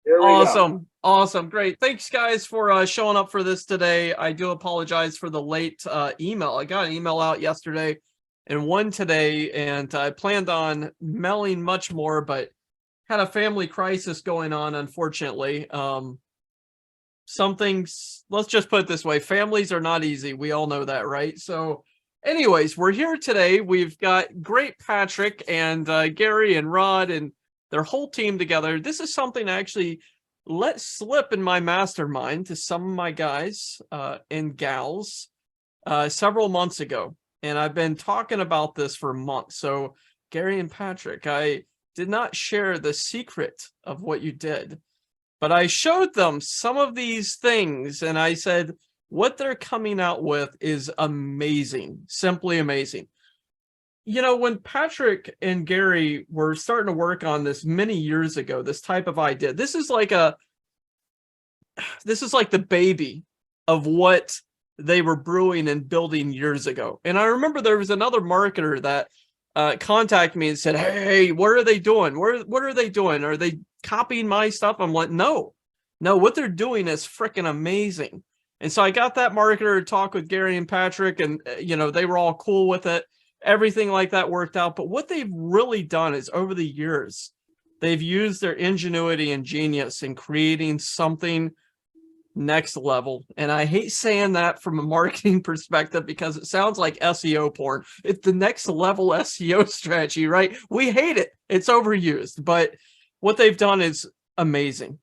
Here we go. Awesome. Great. Thanks, guys, for showing up for this today. I do apologize for the late email. I got an email out yesterday and one today, and I planned on mailing much more, but had a family crisis going on, unfortunately. Some things, let's just put it this way, families are not easy. We all know that, right? So anyways, we're here today. We've got great Patrick and Gary and Rod and their whole team together. This is something I actually let slip in my mastermind to some of my guys and gals several months ago. And I've been talking about this for months. So Gary and Patrick, I did not share the secret of what you did, but I showed them some of these things and I said, what they're coming out with is amazing, simply amazing. You know, when Patrick and Gary were starting to work on this many years ago, this type of idea, this is like the baby of what they were brewing and building years ago. And I remember there was another marketer that contacted me and said, hey, what are they doing? What are they doing? Are they copying my stuff? I'm like, no, what they're doing is freaking amazing. And so I got that marketer to talk with Gary and Patrick, and you know, they were all cool with it. Everything like that worked out. But what they've really done is over the years, they've used their ingenuity and genius in creating something next level. And I hate saying that from a marketing perspective because it sounds like SEO porn. It's the next level SEO strategy, right? We hate it. It's overused. But what they've done is amazing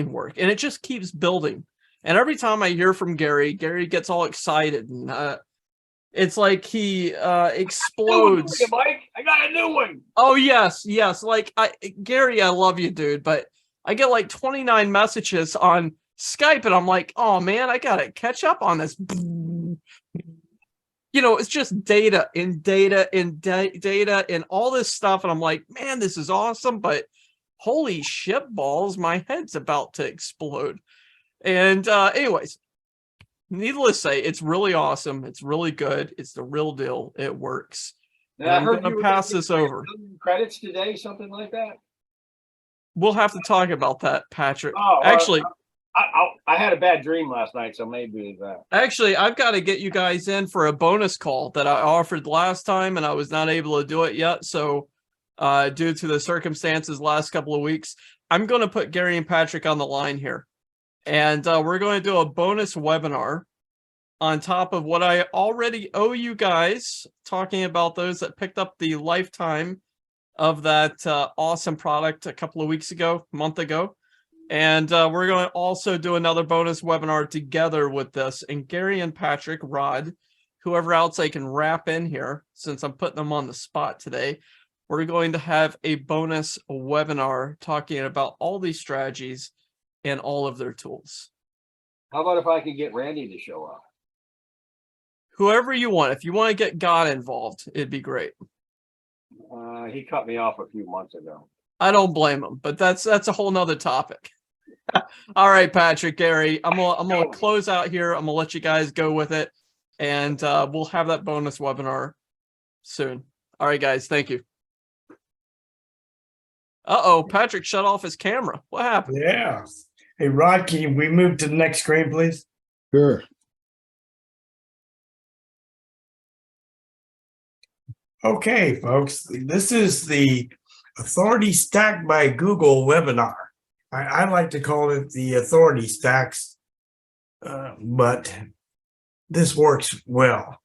work. And it just keeps building. And every time I hear from Gary gets all excited and it's like he explodes. Mike, I got a new one. Oh, yes. Like, Gary, I love you, dude. But I get like 29 messages on Skype and I'm like, oh, man, I got to catch up on this. You know, it's just data and all this stuff. And I'm like, man, this is awesome. But holy shit balls, my head's about to explode. And anyways, needless to say, it's really awesome. It's really good. It's the real deal. It works. I'm going to pass this over. Credits today, something like that. We'll have to talk about that, Patrick. Oh, actually, I had a bad dream last night, so maybe that. Actually, I've got to get you guys in for a bonus call that I offered last time, and I was not able to do it yet. So, due to the circumstances last couple of weeks, I'm going to put Gary and Patrick on the line here. And we're going to do a bonus webinar on top of what I already owe you guys, talking about those that picked up the lifetime of that awesome product a month ago. And we're going to also do another bonus webinar together with this. And Gary and Patrick, Rod, whoever else I can wrap in here, since I'm putting them on the spot today, we're going to have a bonus webinar talking about all these strategies and all of their tools. How about if I could get Randy to show up? Whoever you want. If you want to get God involved, it'd be great. He cut me off a few months ago. I don't blame him, but that's a whole nother topic. All right, Patrick, Gary, I'm gonna close out here. I'm gonna let you guys go with it, and we'll have that bonus webinar soon. All right, guys, thank you. Patrick shut off his camera. What happened? Yeah. Hey, Rod, can we move to the next screen, please? Sure. Okay, folks, this is the Authority Stack by Google webinar. I like to call it the Authority Stacks, but this works well.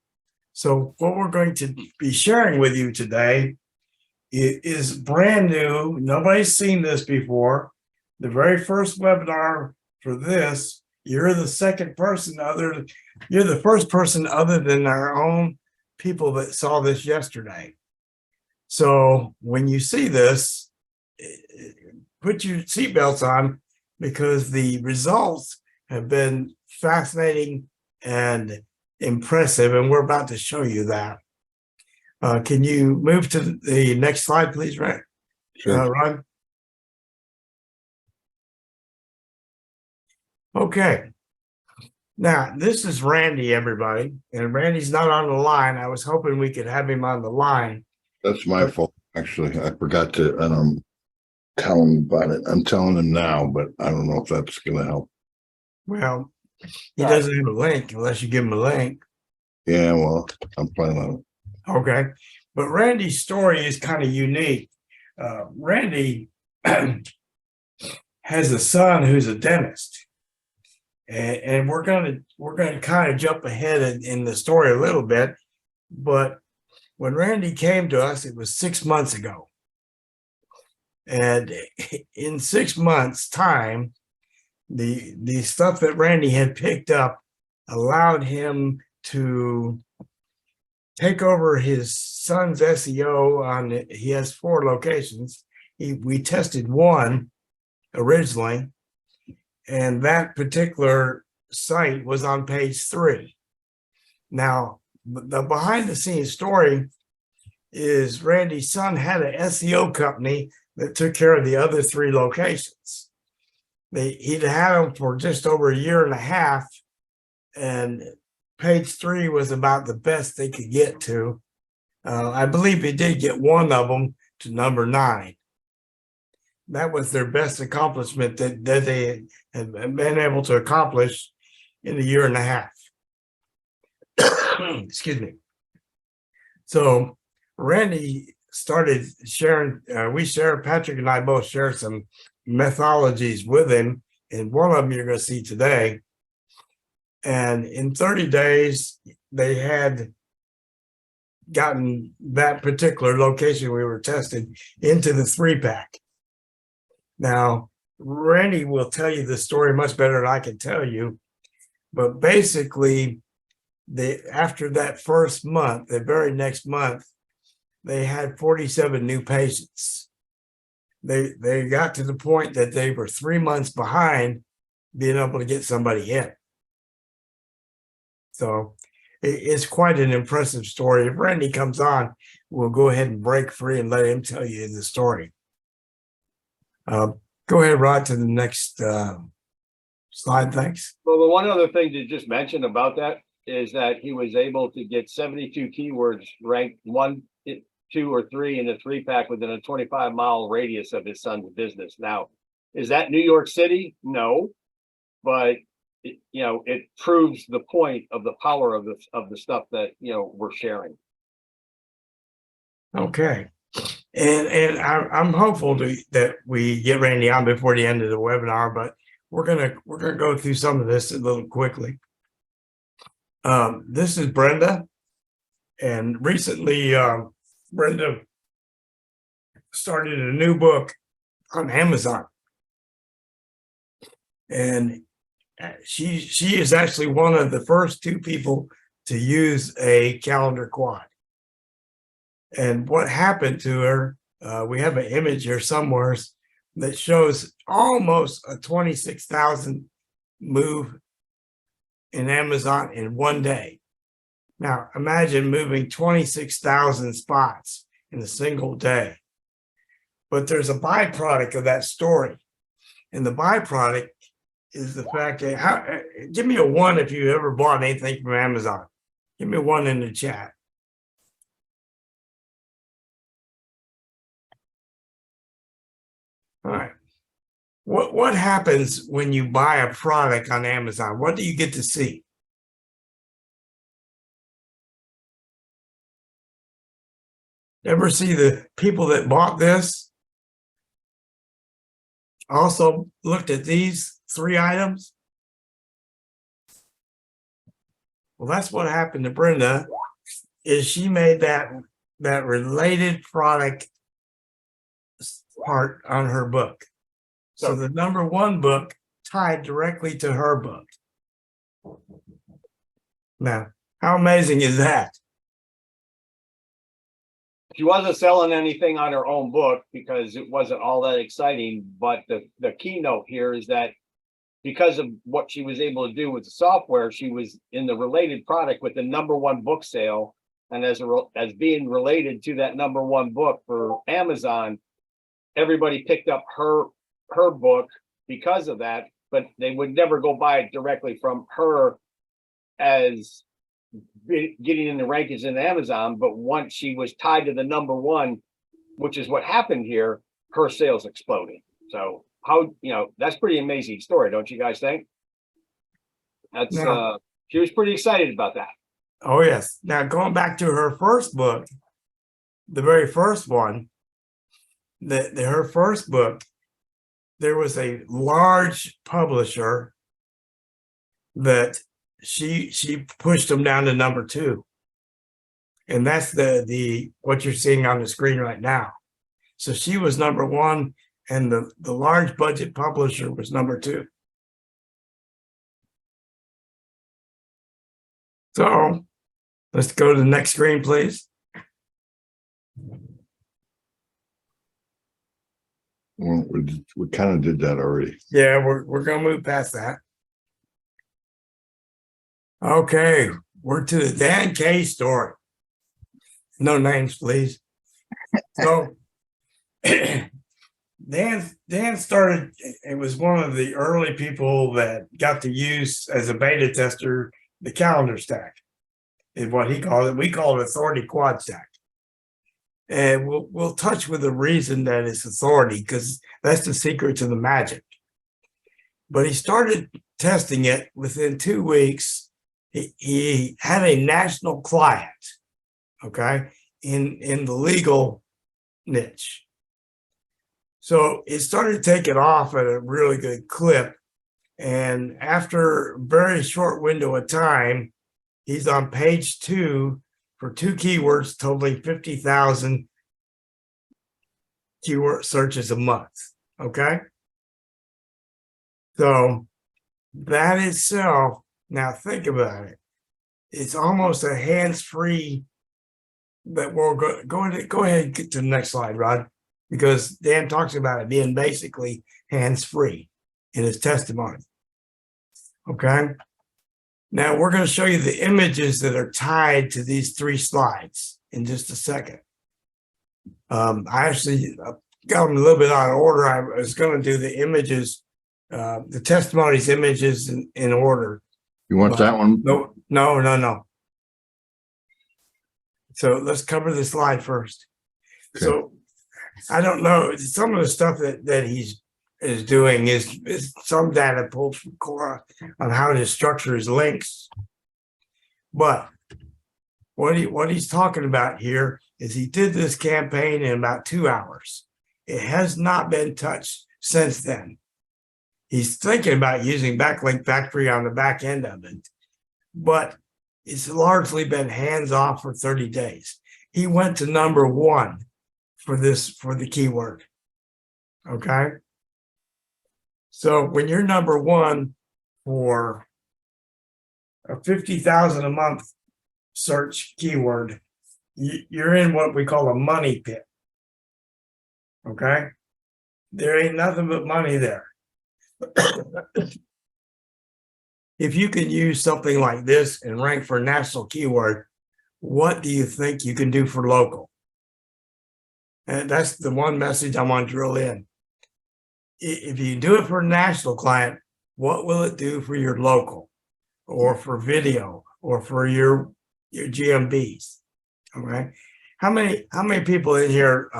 So what we're going to be sharing with you today is brand new. Nobody's seen this before. The very first webinar for this, you're the first person other than our own people that saw this yesterday. So when you see this, put your seatbelts on because the results have been fascinating and impressive, and we're about to show you that. Can you move to the next slide, please, Ron? Sure. Ron? Okay. Now, this is Randy, everybody, and Randy's not on the line. I was hoping we could have him on the line. That's my fault, actually. I forgot to tell him about it. I'm telling him now, but I don't know if that's gonna help. Well, he doesn't have a link unless you give him a link. Yeah, well, I'm planning on it. Okay. But Randy's story is kind of unique. Randy has a son who's a dentist. And we're gonna kind of jump ahead in the story a little bit. But when Randy came to us, it was 6 months ago. And in 6 months' time, the stuff that Randy had picked up allowed him to take over his son's SEO on, he has 4 locations. We tested one originally, and that particular site was on page 3. Now, the behind the scenes story is Randy's son had an SEO company that took care of the other 3 locations. He'd had them for just over a year and a half, and page 3 was about the best they could get to. I believe he did get one of them to number 9. That was their best accomplishment that they had been able to accomplish in a year and a half. Excuse me. So Randy started sharing, Patrick and I both share some methodologies with him, and one of them you're going to see today. And in 30 days, they had gotten that particular location we were testing into the 3-pack. Now, Randy will tell you the story much better than I can tell you, but basically, after that first month, the very next month, they had 47 new patients. They got to the point that they were 3 months behind being able to get somebody in. So it's quite an impressive story. If Randy comes on, we'll go ahead and break free and let him tell you the story. Go ahead, Rod, to the next slide. Thanks. Well, the one other thing to just mention about that is that he was able to get 72 keywords ranked 1, 2, or 3 in the 3-pack within a 25-mile radius of his son's business. Now, is that New York City? No, but it proves the point of the power of the stuff that we're sharing. Okay. And I'm hopeful that we get Randy on before the end of the webinar, but we're gonna go through some of this a little quickly. This is Brenda, and recently Brenda started a new book on Amazon, and she is actually one of the first 2 people to use a calendar quad. And what happened to her, we have an image here somewhere that shows almost a 26,000 move in Amazon in one day. Now, imagine moving 26,000 spots in a single day. But there's a byproduct of that story. And the byproduct is the fact that, give me a 1 if you ever bought anything from Amazon. Give me a 1 in the chat. All right. What happens when you buy a product on Amazon? What do you get to see? Ever see the people that bought this also looked at these 3 items? Well, that's what happened to Brenda, is she made that related product part on her book. So the number 1 book tied directly to her book. Now, how amazing is that? She wasn't selling anything on her own book because it wasn't all that exciting. But the keynote here is that because of what she was able to do with the software, she was in the related product with the number 1 book sale. And as being related to that number 1 book for Amazon, everybody picked up her book because of that, but they would never go buy it directly from her as getting in the rankings in Amazon. But once she was tied to the number 1, which is what happened here, her sales exploded. So how, that's pretty amazing story, don't you guys think? That's, Yeah. she was pretty excited about that. Oh, yes. Now, going back to her first book, the very first one, her first book, there was a large publisher that she pushed them down to number 2. And that's the what you're seeing on the screen right now. So she was number 1, and the large budget publisher was number 2. So let's go to the next screen, please. Well, we kind of did that already. Yeah, we're gonna move past that. Okay, we're to the Dan K story. No names, please. So Dan started, it was one of the early people that got to use as a beta tester the calendar stack, is what he called it. We call it authority quad stack. And we'll touch with the reason that it's authority, because that's the secret to the magic. But he started testing it within 2 weeks. He had a national client, okay, in the legal niche. So it started taking off at a really good clip. And after a very short window of time, he's on page 2 for 2 keywords totaling 50,000 keyword searches a month. Okay. So that itself, now think about it. It's almost a hands-free, but we'll go ahead and get to the next slide, Rod, because Dan talks about it being basically hands-free in his testimony. Okay. Now we're going to show you the images that are tied to these 3 slides in just a second. I actually got them a little bit out of order. I was going to do the images, the testimonies images in order. You want that one? No. So let's cover the slide first. Okay. So I don't know, some of the stuff that he's doing is some data pulled from Quora on how to structure his links. But what he's talking about here is he did this campaign in about 2 hours. It has not been touched since then. He's thinking about using Backlink Factory on the back end of it, but it's largely been hands off for 30 days. He went to number 1 for the keyword. Okay. So when you're number 1 for a 50,000 a month search keyword, you're in what we call a money pit. Okay. There ain't nothing but money there. If you can use something like this and rank for a national keyword, what do you think you can do for local? And that's the one message I want to drill in. If you do it for a national client, what will it do for your local or for video or for your GMBs? Okay. How many people in here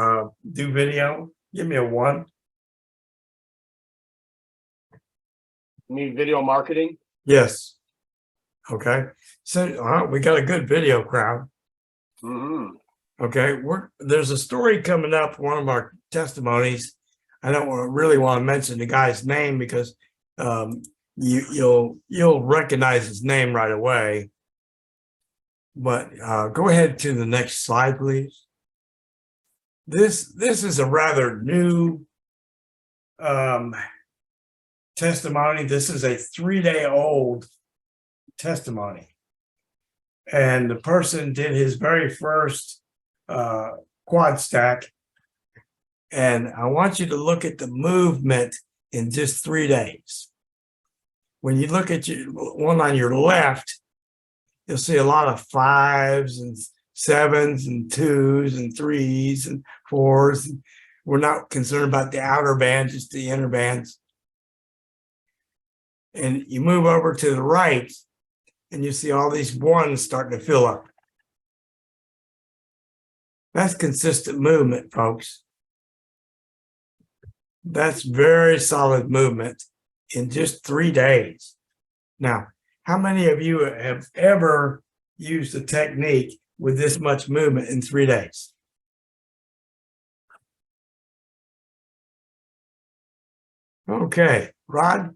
do video? Give me a 1. You mean video marketing? Yes. Okay. So we got a good video crowd. Mm-hmm. Okay. There's a story coming up, one of our testimonies. I don't really want to mention the guy's name because you'll recognize his name right away. But go ahead to the next slide, please. This is a rather new testimony. This is a 3-day-old testimony. And the person did his very first quad stack. And I want you to look at the movement in just 3 days. When you look at your one on your left, you'll see a lot of 5s and 7s and 2s and 3s and 4s. We're not concerned about the outer band, just the inner bands. And you move over to the right, and you see all these 1s starting to fill up. That's consistent movement, folks. That's very solid movement in just 3 days. Now, how many of you have ever used a technique with this much movement in 3 days? Okay, Rod,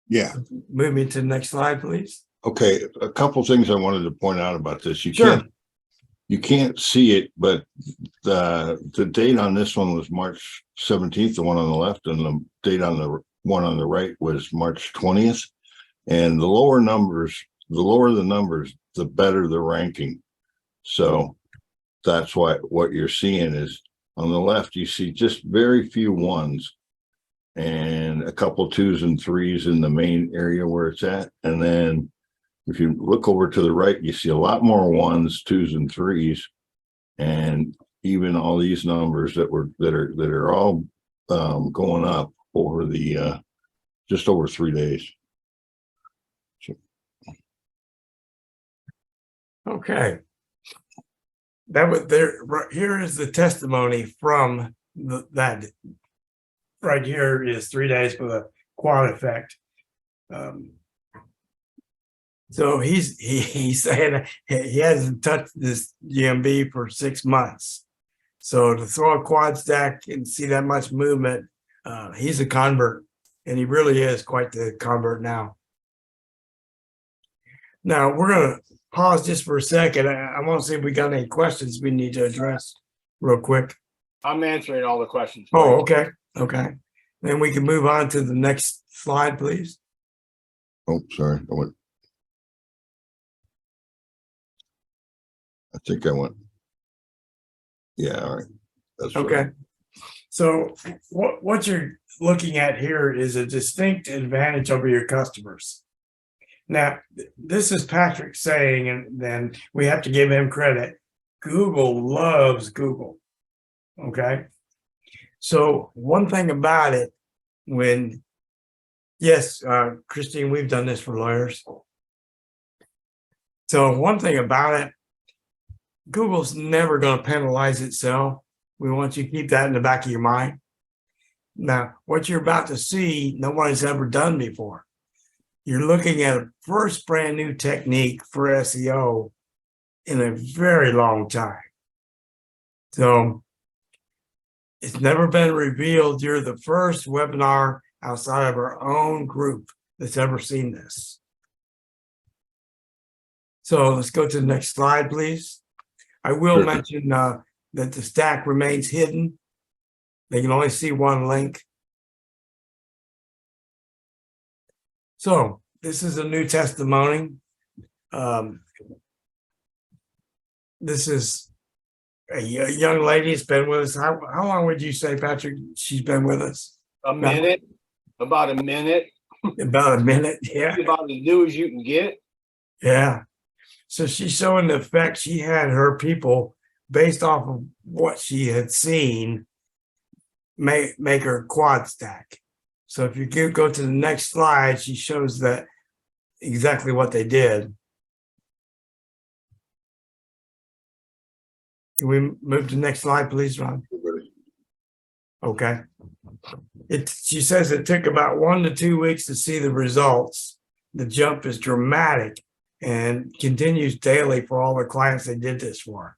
Yeah, move me to the next slide, please. okay, a couple things I wanted to point out about this. Sure. You can't see it, but the date on this one was March 17th, the one on the left, and the date on the one on the right was March 20th. And the lower the numbers, the better the ranking. So that's what you're seeing is on the left, you see just very few ones and a couple twos and threes in the main area where it's at. And then if you look over to the right, you see a lot more ones, twos, and threes, and even all these numbers that are all going up over the just over 3 days. Okay. That was there. Here is the testimony from that. Right here is 3 days for the quad effect. So he's saying he hasn't touched this GMB for 6 months. So to throw a quad stack and see that much movement, he's a convert, and he really is quite the convert now. Now we're gonna pause just for a second. I want to see if we got any questions we need to address real quick. I'm answering all the questions. Oh, okay, okay. Then we can move on to the next slide, please. Oh, sorry. I think I went. Yeah, all right. That's Okay. right. So what you're looking at here is a distinct advantage over your customers. Now, this is Patrick saying, and then we have to give him credit. Google loves Google. Okay. So one thing about it, yes, Christine, we've done this for lawyers. So one thing about it, Google's never going to penalize itself. We want you to keep that in the back of your mind. Now, what you're about to see, no one's ever done before. You're looking at a first brand new technique for SEO in a very long time. So it's never been revealed. You're the first webinar outside of our own group that's ever seen this. So let's go to the next slide, please. I will mention that the stack remains hidden. They can only see one link. So this is a new testimony. This is a young lady that's been with us. How long would you say, Patrick, she's been with us? A minute, about a minute. About a minute, yeah. About as new as you can get. Yeah. So she's showing the effect she had her people based off of what she had seen make her quad stack. So if you go to the next slide, she shows that exactly what they did. Can we move to the next slide, please, Ron? Okay. She says it took about 1 to 2 weeks to see the results. The jump is dramatic and continues daily for all the clients they did this for.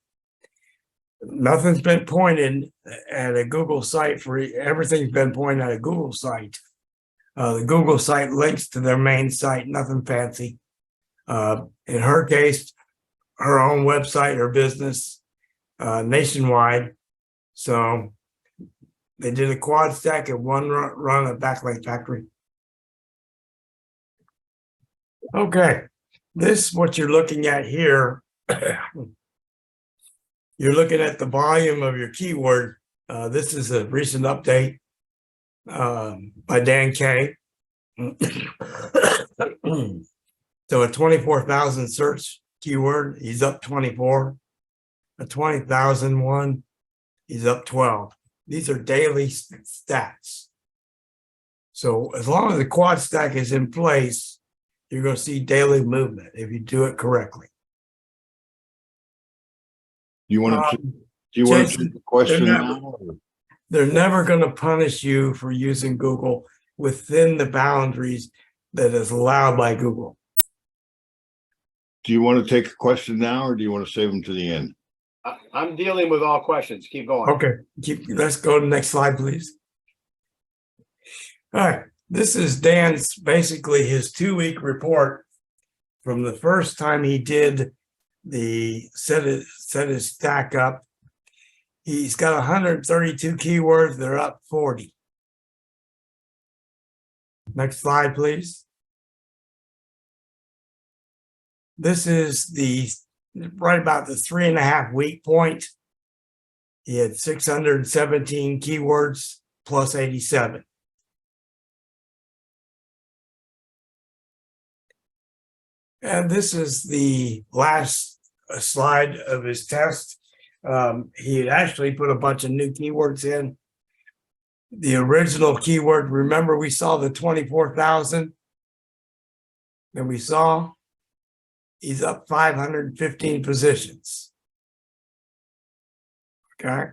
Nothing's been pointed at a Google site for everything's been pointed at a Google site. The Google site links to their main site, nothing fancy. In her case, her own website, her business, nationwide. So they did a quad stack at one run at Backlink Factory. Okay, this what you're looking at here. You're looking at the volume of your keyword. This is a recent update by Dan Kay. So a 24,000 search keyword, he's up 24. A 20,000 one, he's up 12. These are daily stats. So as long as the quad stack is in place, you're going to see daily movement if you do it correctly. Do you want to take the question now? they're never going to punish you for using Google within the boundaries that is allowed by Google. Do you want to take a question now, or do you want to save them to the end? I'm dealing with all questions. Keep going. Okay, let's go to the next slide, please. All right, this is Dan's, basically his 2-week report from the first time he did the set his stack up. He's got 132 keywords, they're up 40. Next slide, please. This is right about the 3.5 week point. He had 617 keywords plus 87. And this is the last slide of his test. He had actually put a bunch of new keywords in. The original keyword, remember we saw the 24,000 that we saw? He's up 515 positions. Okay.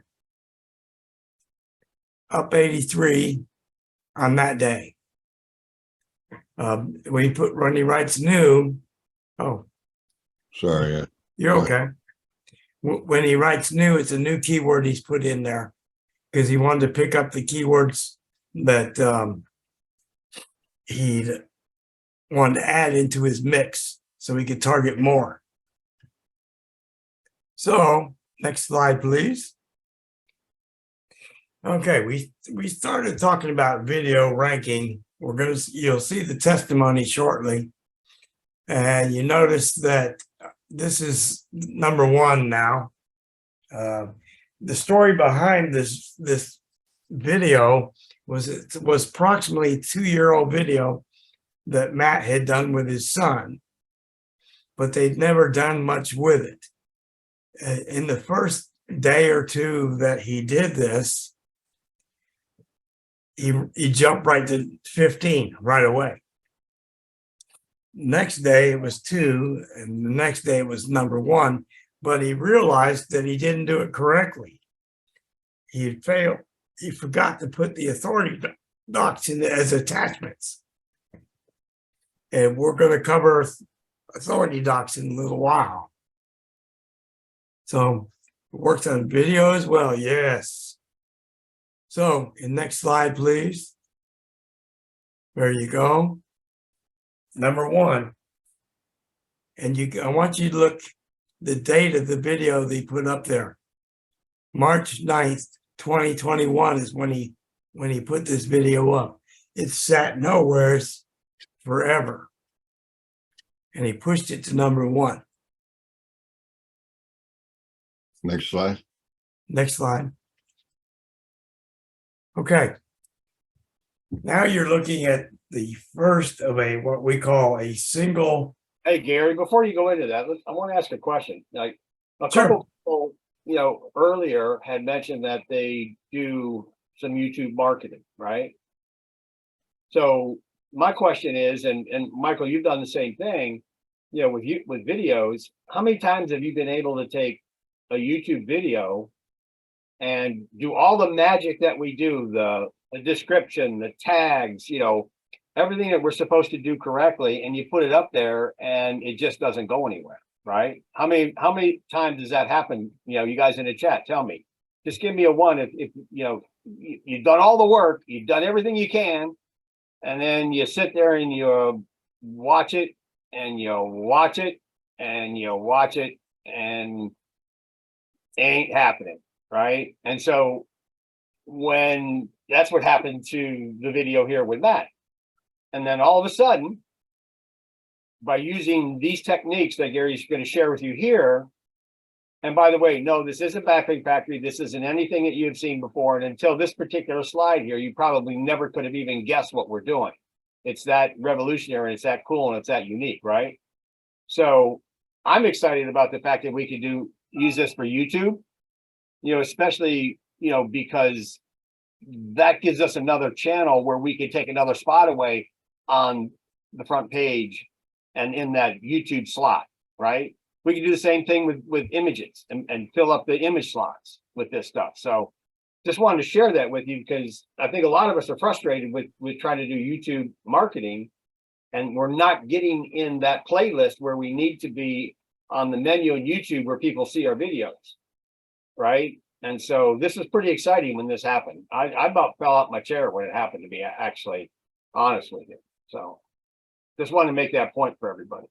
Up 83 on that day. When he writes new, oh, Sorry. you're okay. When he writes new, it's a new keyword he's put in there because he wanted to pick up the keywords that he'd wanted to add into his mix so he could target more. So next slide, please. Okay, we started talking about video ranking. You'll see the testimony shortly. And you notice that this is number 1 now. The story behind this video was it was approximately 2-year-old video that Matt had done with his son, but they'd never done much with it. In the first day or two that he did this, he jumped right to 15 right away. Next day it was 2, and the next day it was number 1, but he realized that he didn't do it correctly. He had failed. He forgot to put the authority docs in as attachments. And we're going to cover authority docs in a little while. So it works on video as well, yes. So next slide, please. There you go. Number 1. And I want you to look the date of the video they put up there. March 9th, 2021 is when he put this video up. It sat nowheres forever. And he pushed it to number 1. Next slide. Next slide. Okay. Now you're looking at the first of what we call a single. Hey, Gary, before you go into that, I want to ask a question. Like a Sure. couple people, earlier had mentioned that they do some YouTube marketing, right? So my question is, and Michael, you've done the same thing, with videos. How many times have you been able to take a YouTube video and do all the magic that we do, the description, the tags, everything that we're supposed to do correctly, and you put it up there and it just doesn't go anywhere, right? How many times does that happen? You guys in the chat, tell me. Just give me a 1 if you've done all the work, you've done everything you can, and then you sit there and you watch it and you watch it and you watch it and it ain't happening, right? And so when that's what happened to the video here with Matt. And then all of a sudden, by using these techniques that Gary's going to share with you here, and by the way, no, this isn't Backlink Factory. This isn't anything that you've seen before. And until this particular slide here, you probably never could have even guessed what we're doing. It's that revolutionary, it's that cool, and it's that unique, right? So I'm excited about the fact that we could use this for YouTube, especially, because that gives us another channel where we could take another spot away on the front page and in that YouTube slot, right? We can do the same thing with images and fill up the image slots with this stuff. So just wanted to share that with you because I think a lot of us are frustrated with trying to do YouTube marketing, and we're not getting in that playlist where we need to be on the menu on YouTube where people see our videos, right? And so this is pretty exciting when this happened. I about fell out my chair when it happened to me, actually, honest with you. So just wanted to make that point for everybody.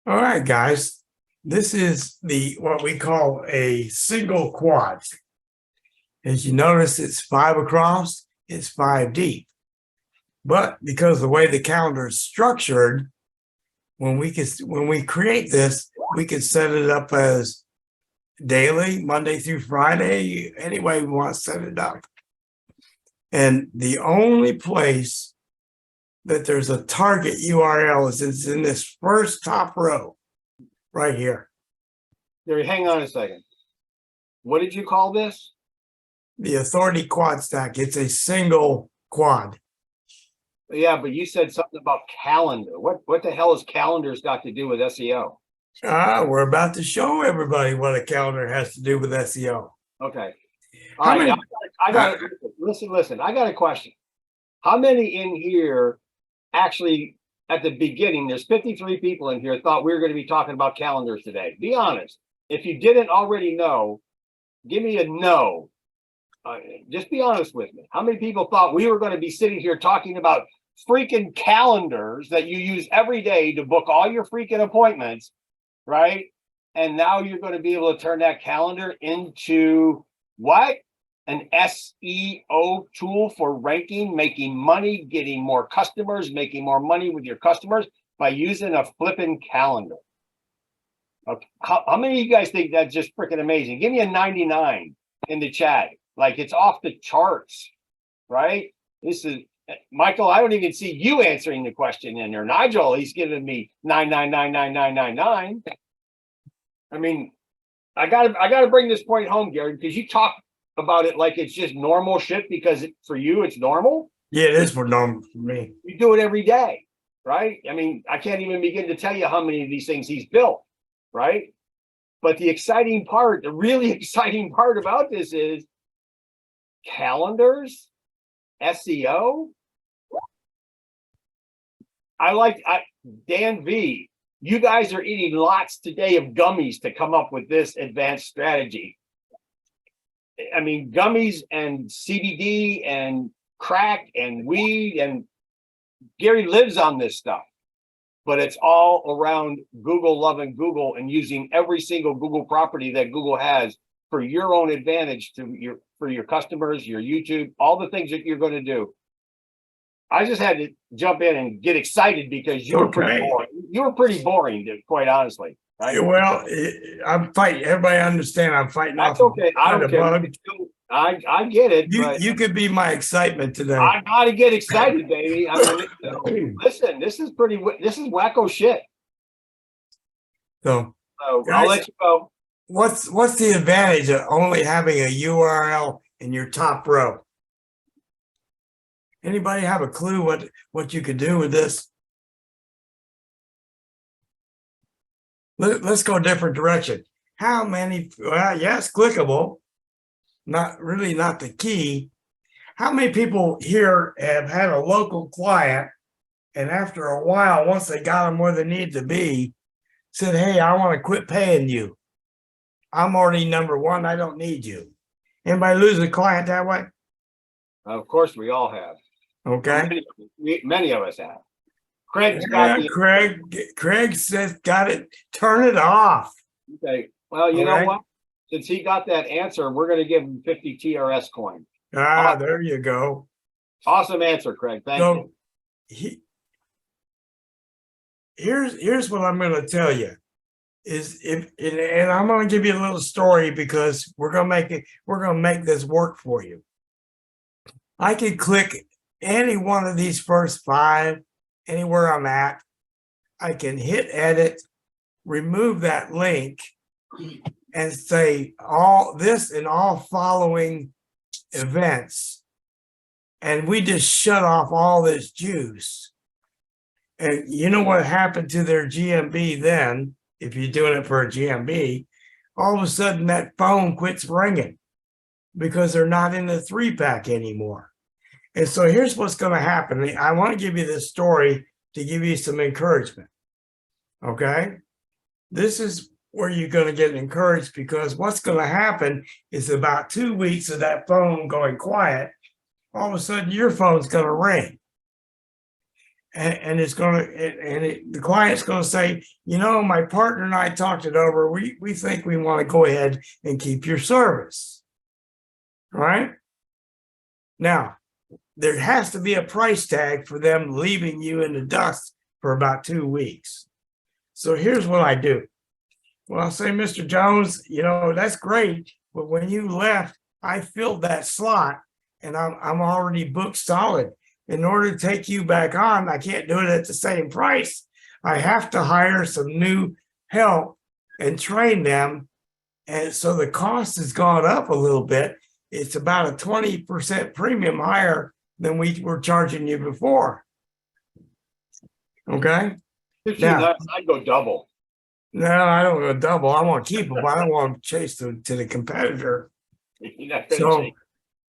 All right, guys. This is what we call a single quad. As you notice, it's 5 across, it's 5 deep. But because the way the calendar is structured, when we create this, we can set it up as daily, Monday through Friday, any way we want to set it up. And the only place that there's a target URL is in this first top row right here. There, hang on a second. What did you call this? The Authority Quad Stack. It's a single quad. Yeah, but you said something about calendar. What the hell has calendars got to do with SEO? We're about to show everybody what a calendar has to do with SEO. Okay. How All right. many- Now I got listen. I got a question. How many in here actually at the beginning, there's 53 people in here thought we were going to be talking about calendars today? Be honest. If you didn't already know, give me a no. Just be honest with me. How many people thought we were going to be sitting here talking about freaking calendars that you use every day to book all your freaking appointments, right? And now you're going to be able to turn that calendar into what? An SEO tool for ranking, making money, getting more customers, making more money with your customers by using a flipping calendar. Okay. How many of you guys think that's just freaking amazing? Give me a 99 in the chat. Like it's off the charts, right? This is Michael. I don't even see you answering the question in there. Nigel, he's giving me 9999999. I mean, I gotta bring this point home, Gary, because you talk about it like it's just normal shit because for you it's normal. Yeah, it is for normal for me. You do it every day, right? I mean, I can't even begin to tell you how many of these things he's built, right? But the exciting part, the really exciting part about this is calendars, SEO. Dan V, you guys are eating lots today of gummies to come up with this advanced strategy. I mean, gummies and CBD and crack and weed, and Gary lives on this stuff, but it's all around Google, loving Google and using every single Google property that Google has for your own advantage for your customers, your YouTube, all the things that you're going to do. I just had to jump in and get excited because you were pretty boring. You were pretty boring, quite honestly. Right? Well, I'm fighting. Everybody understand I'm fighting That's off. okay. I don't care. I get it. You could be my excitement today. I gotta get excited, baby. I mean, listen, this is wacko shit. So So guys, I'll let you go. what's the advantage of only having a URL in your top row? Anybody have a clue what you could do with this? Let's go a different direction. How many? Well, yes, clickable. Not the key. How many people here have had a local client, and after a while, once they got them where they need to be, said, "Hey, I want to quit paying you. I'm already number one. I don't need you." Anybody lose a client that way? Of course, we all have. Okay. Many of us have. Craig's got the Craig says, "Got it. Turn it off." okay. Well, you know Alright. what? Since he got that answer, we're going to give him 50 TRS coin. There you go. Awesome answer, Craig. Thank you. Here's what I'm going to tell you is and I'm going to give you a little story because we're going to make this work for you. I can click any one of these first 5 anywhere I'm at. I can hit edit, remove that link, and say all this and all following events. And we just shut off all this juice. And you know what happened to their GMB then, if you're doing it for a GMB, all of a sudden that phone quits ringing. because they're not in the 3-pack anymore. And so here's what's going to happen. I want to give you this story to give you some encouragement. Okay. This is where you're going to get encouraged, because what's going to happen is about 2 weeks of that phone going quiet, all of a sudden your phone's going to ring. And it's going to, the client's going to say, you know, my partner and I talked it over. We think we want to go ahead and keep your service. Right? Now, there has to be a price tag for them leaving you in the dust for about 2 weeks. So here's what I do. Well, I'll say, Mr. Jones, you know, that's great, but when you left, I filled that slot and I'm already booked solid. In order to take you back on, I can't do it at the same price. I have to hire some new help and train them. And so the cost has gone up a little bit. It's about a 20% premium higher than we were charging you before. Okay? Now, I'd go double. no, I don't go double. I want to keep them. I don't want to chase them to the competitor. You're not gonna So take-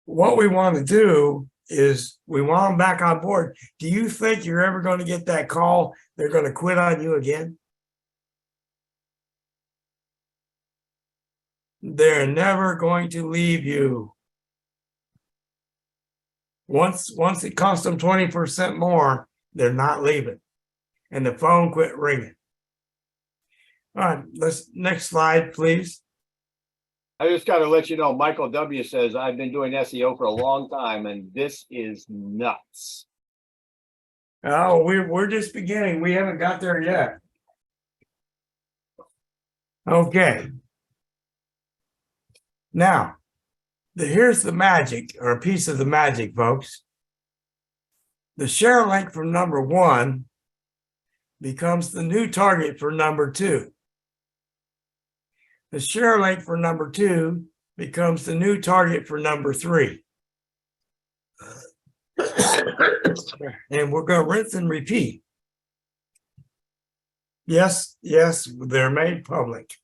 what we want to do is we want them back on board. Do you think you're ever going to get that call? They're going to quit on you again? They're never going to leave you. Once it costs them 20% more, they're not leaving. And the phone quit ringing. All right, next slide, please. I just gotta let you know, Michael W. says, I've been doing SEO for a long time and this is nuts. Oh, we're just beginning. We haven't got there yet. Okay. Now, here's the magic, or a piece of the magic, folks. The share link from number 1 becomes the new target for number 2. The share link for number 2 becomes the new target for number 3. And we're going to rinse and repeat. Yes, they're made public.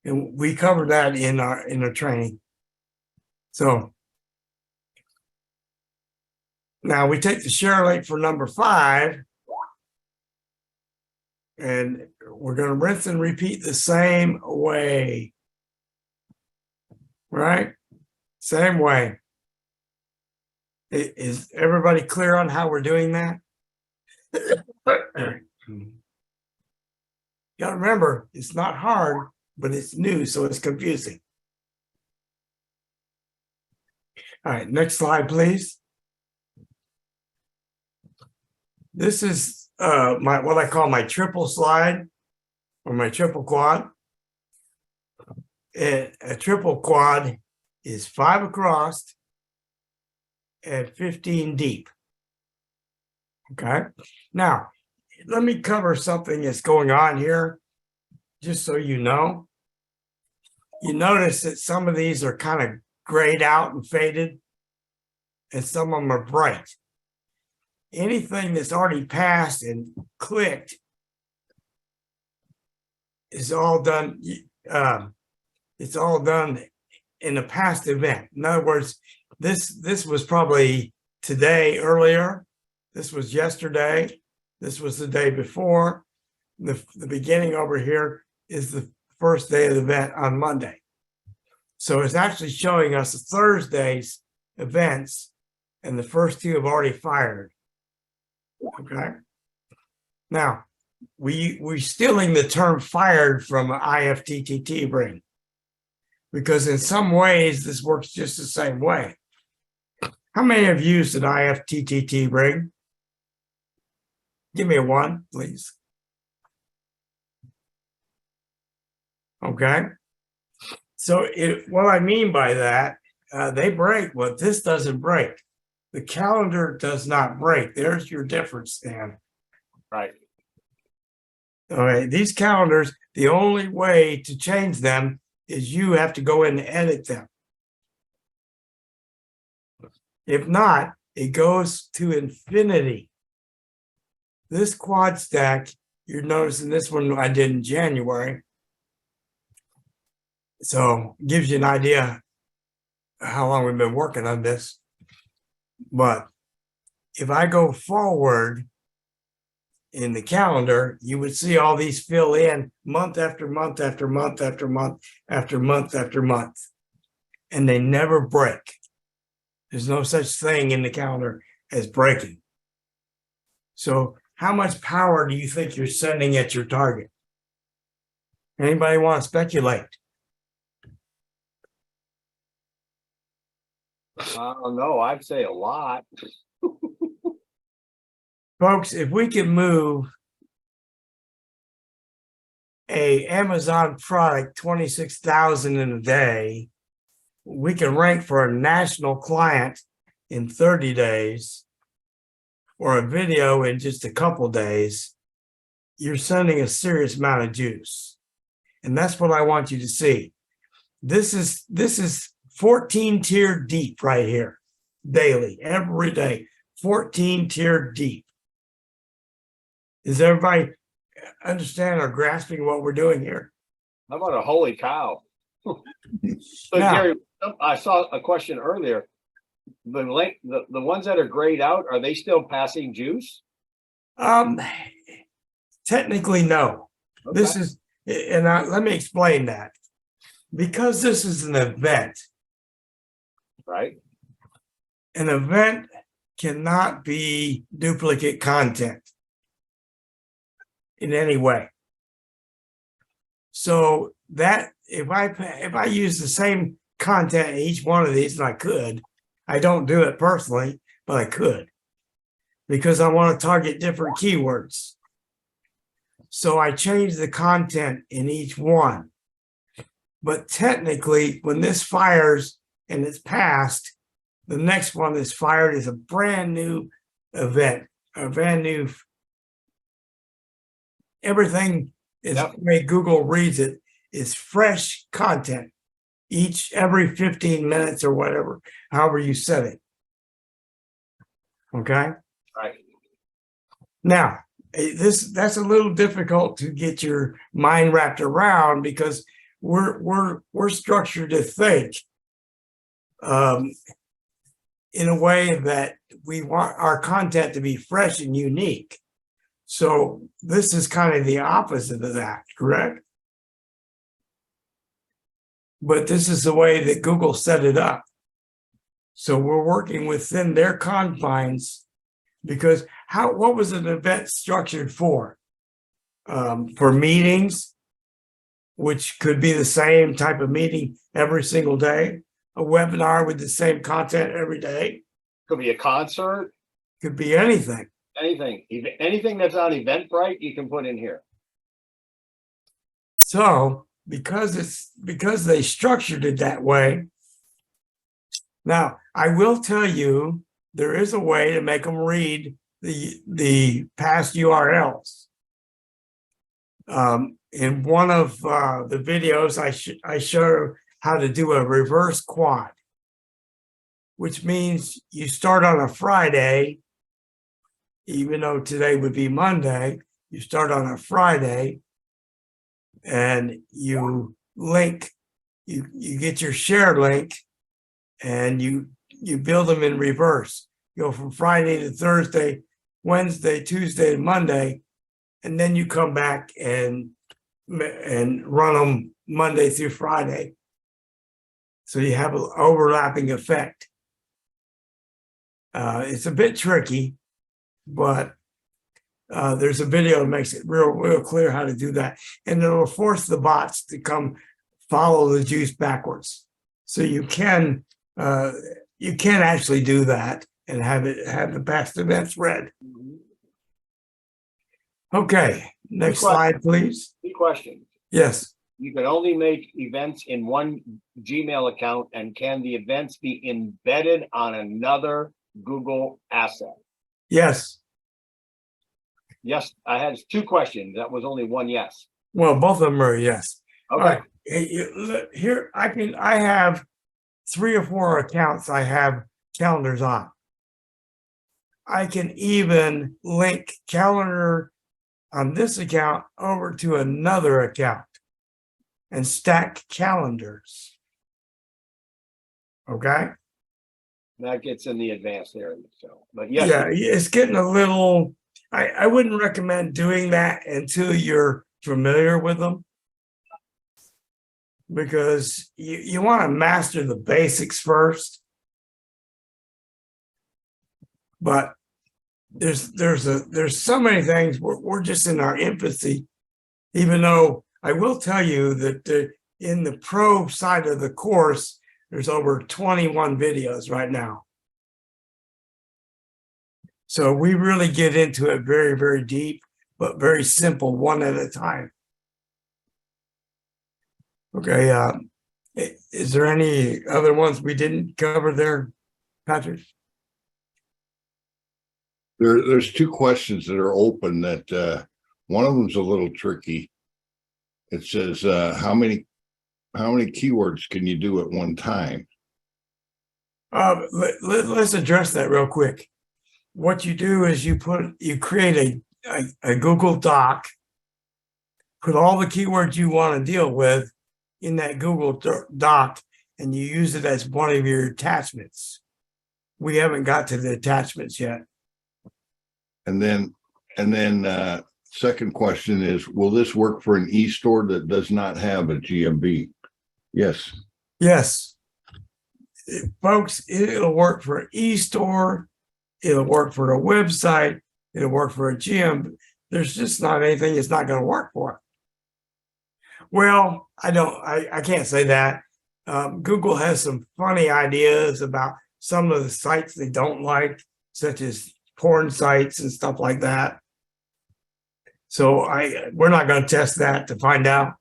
And we covered that in our training. So now we take the share link for number 5. And we're going to rinse and repeat the same way. Right? Same way. Is everybody clear on how we're doing that? You got to remember, it's not hard, but it's new, so it's confusing. All right, next slide, please. This is what I call my triple slide, or my triple quad. A triple quad is 5 across and 15 deep. Okay. Now, let me cover something that's going on here, just so you know. You notice that some of these are kind of grayed out and faded, and some of them are bright. Anything that's already passed and clicked is all done. It's all done in a past event. In other words, this was probably today earlier. This was yesterday. This was the day before. The beginning over here is the first day of the event on Monday. So it's actually showing us Thursday's events, and the first 2 have already fired. Okay. Now, we're stealing the term fired from IFTTT Bring, because in some ways this works just the same way. How many have used an IFTTT Bring? Give me a 1, please. Okay. So what I mean by that, they break, but this doesn't break. The calendar does not break. There's your difference, Dan. Right. All right, these calendars, the only way to change them is you have to go in and edit them. If not, it goes to infinity. This quad stack, you're noticing this one I did in January. So gives you an idea how long we've been working on this. But if I go forward in the calendar, you would see all these fill in month after month after month after month after month after month. And they never break. There's no such thing in the calendar as breaking. So how much power do you think you're sending at your target? Anybody want to speculate? I don't know. I'd say a lot. Folks, if we can move a Amazon product 26,000 in a day, we can rank for a national client in 30 days or a video in just a couple days. You're sending a serious amount of juice. And that's what I want you to see. This is 14 tier deep right here, daily, every day, 14 tier deep. Does everybody understand or grasping what we're doing here? How about a holy cow? So Now- Gary, I saw a question earlier. The ones that are grayed out, are they still passing juice? Technically, no. This Okay. is, and let me explain that. Because this is an event Right. cannot be duplicate content in any way. So that if I use the same content in each one of these, and I don't do it personally, but I could, because I want to target different keywords. So I change the content in each one. But technically, when this fires and it's passed, the next one that's fired is a brand new event, a brand new. Everything is Yep. the way Google reads it is fresh content every 15 minutes or whatever, however you set it. Okay. Right. Now, that's a little difficult to get your mind wrapped around because we're structured to think in a way that we want our content to be fresh and unique. So this is kind of the opposite of that, correct? But this is the way that Google set it up. So we're working within their confines because what was an event structured for? For meetings, which could be the same type of meeting every single day, a webinar with the same content every day, Could be a concert, could be anything. anything that's on Eventbrite, you can put in here. So because they structured it that way. Now, I will tell you, there is a way to make them read the past URLs. In one of the videos, I show how to do a reverse quad, which means you start on a Friday, even though today would be Monday, you start on a Friday and you link, you get your share link and you build them in reverse. Go from Friday to Thursday, Wednesday, Tuesday to Monday, and then you come back and run them Monday through Friday. So you have an overlapping effect. It's a bit tricky, but there's a video that makes it real clear how to do that. And it'll force the bots to come follow the juice backwards. So you can actually do that and have the past events read. Okay, next slide, please. Good question. Yes, You can only make events in one Gmail account, and can the events be embedded on another Google asset? yes. Yes, I had two questions. That was only one yes. Well, both of them are yes. All Okay. right. Look, here I have 3 or 4 accounts I have calendars on. I can even link calendar on this account over to another account and stack calendars. Okay? That gets in the advanced area, so, but yes. Yeah, it's getting a little, I wouldn't recommend doing that until you're familiar with them. Because you want to master the basics first. But there's so many things, we're just in our infancy. Even though I will tell you that in the pro side of the course, there's over 21 videos right now. So we really get into it very, very deep, but very simple, one at a time. Okay, is there any other ones we didn't cover there, Patrick? There's two questions that are open that one of them's a little tricky. It says, how many keywords can you do at one time? Let's address that real quick. What you do is you create a Google Doc, put all the keywords you want to deal with in that Google Doc, and you use it as one of your attachments. We haven't got to the attachments yet. And then second question is, will this work for an e-store that does not have a GMB? Yes. Yes. Folks, it'll work for an e-store. It'll work for a website. It'll work for a GM. There's just not anything it's not going to work for. Well, I can't say that. Google has some funny ideas about some of the sites they don't like, such as porn sites and stuff like that. So we're not going to test that to find out.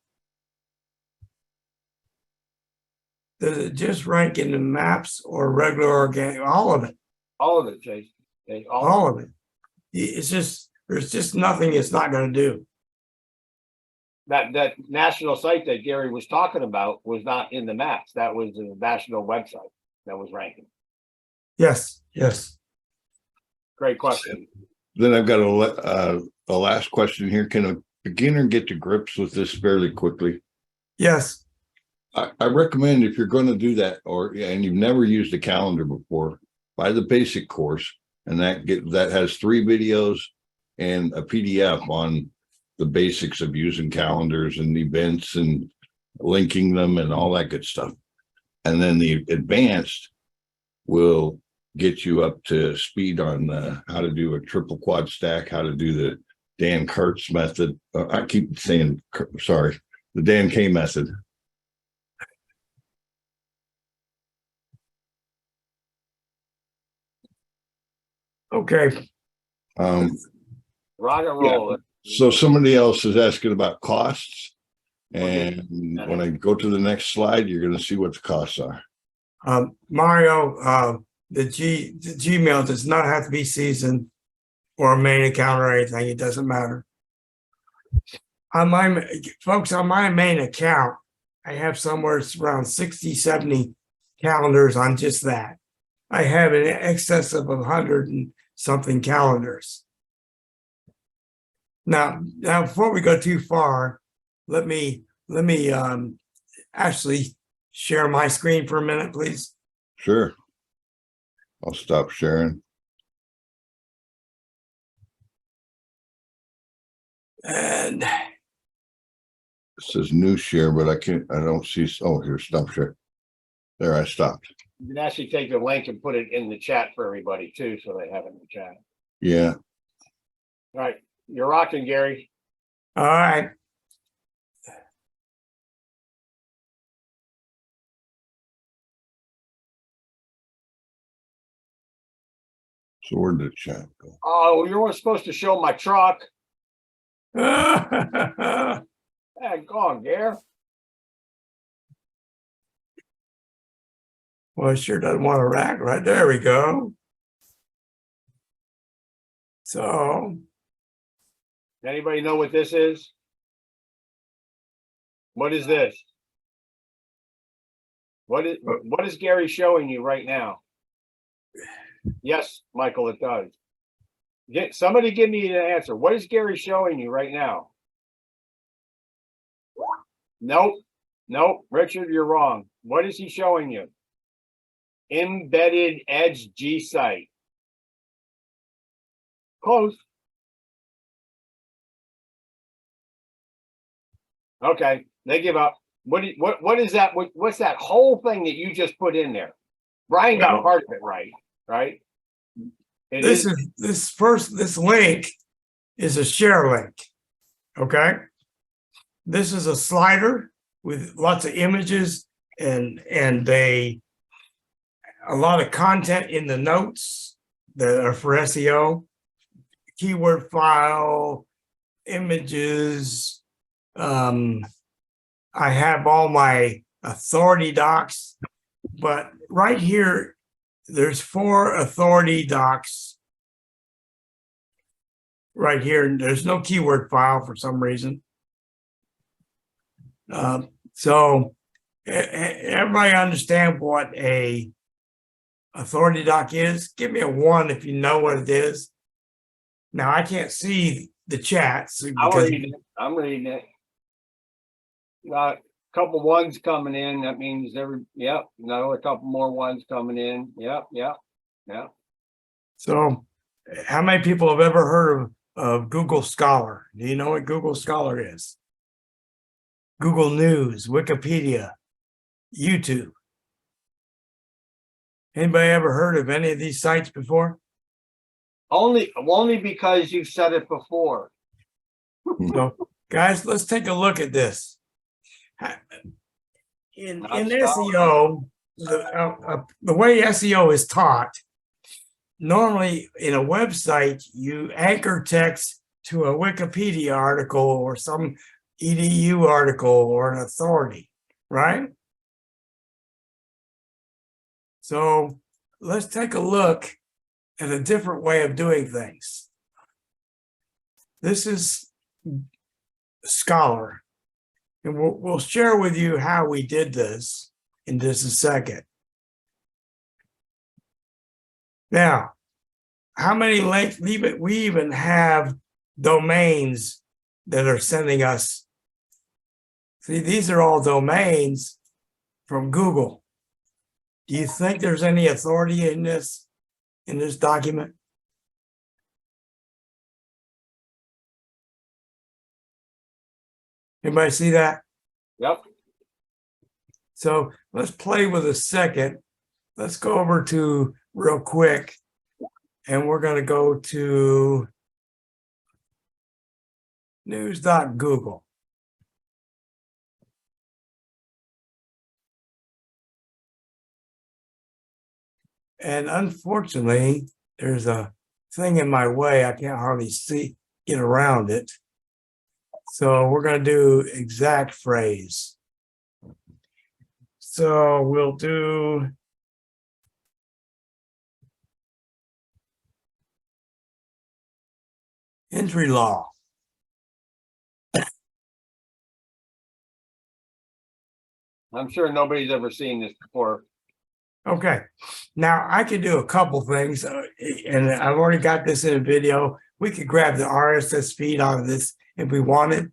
Does it just rank in the maps or regular organic? All of it. All of it, Jason. Okay, All of it. It's just, there's just nothing it's not going to do. That national site that Gary was talking about was not in the maps. That was a national website that was ranking. Yes, yes. Great question. Then I've got a last question here. Can a beginner get to grips with this fairly quickly? Yes. I recommend, if you're going to do that, and you've never used a calendar before, buy the basic course, and that has 3 videos and a PDF on the basics of using calendars and events and linking them and all that good stuff. And then the advanced will get you up to speed on how to do a triple quad stack, how to do the Dan Kurtz method. I keep saying, sorry, the Dan K method. Okay. Rock and roll. So somebody else is asking about costs. And when I go to the next slide, you're going to see what the costs are. Mario, the Gmail does not have to be seasoned or a main account or anything. It doesn't matter. On my folks, on my main account, I have somewhere around 60, 70 calendars on just that. I have in excess of 100 and something calendars. Now, before we go too far, let me actually share my screen for a minute, please. Sure. I'll stop sharing. And It says new share, but I don't see. Oh, here, stop share. There, I stopped. You can actually take the link and put it in the chat for everybody too, so they have it in the chat. Yeah. All right, you're rocking, Gary. all right. So where did the chat go? Oh, you weren't supposed to show my truck. Well, Hey, go on, Gary. it sure doesn't want to rack right there. We go. So Anybody know what this is? What is this? What is Gary showing you right now? Yes, Michael, it does. Somebody give me an answer. What is Gary showing you right now? Nope. Richard, you're wrong. What is he showing you? Embedded Edge G site. Close. Okay, they give up. What is that? What's that whole thing that you just put in there? Brian got Well- part of it right? It is. This link is a share link. Okay. This is a slider with lots of images and a lot of content in the notes that are for SEO, keyword file, images. I have all my authority docs, but right here, there's 4 authority docs. Right here, there's no keyword file for some reason. So everybody understand what a authority doc is? Give me a 1 if you know what it is. Now I can't see the chats I'm reading it. Got a couple ones coming in. That means another couple more ones coming in. Yep. so how many people have ever heard of Google Scholar? Do you know what Google Scholar is? Google News, Wikipedia, YouTube. Anybody ever heard of any of these sites before? Only because you've said it before. So, guys, let's take a look at this. In SEO, the way SEO is taught, normally in a website, you anchor text to a Wikipedia article or some EDU article or an authority, right? So let's take a look at a different way of doing things. This is Scholar, and we'll share with you how we did this in just a second. Now, how many links? We even have domains that are sending us. See, these are all domains from Google. Do you think there's any authority in this document? Anybody see that? Yep. So let's play with a second. Let's go over to real quick, and we're going to go to news.google. And unfortunately, there's a thing in my way. I can't hardly get around it. So we're going to do exact phrase. So we'll do entry law. I'm sure nobody's ever seen this before. Okay, now I could do a couple things, and I've already got this in a video. We could grab the RSS feed out of this if we wanted,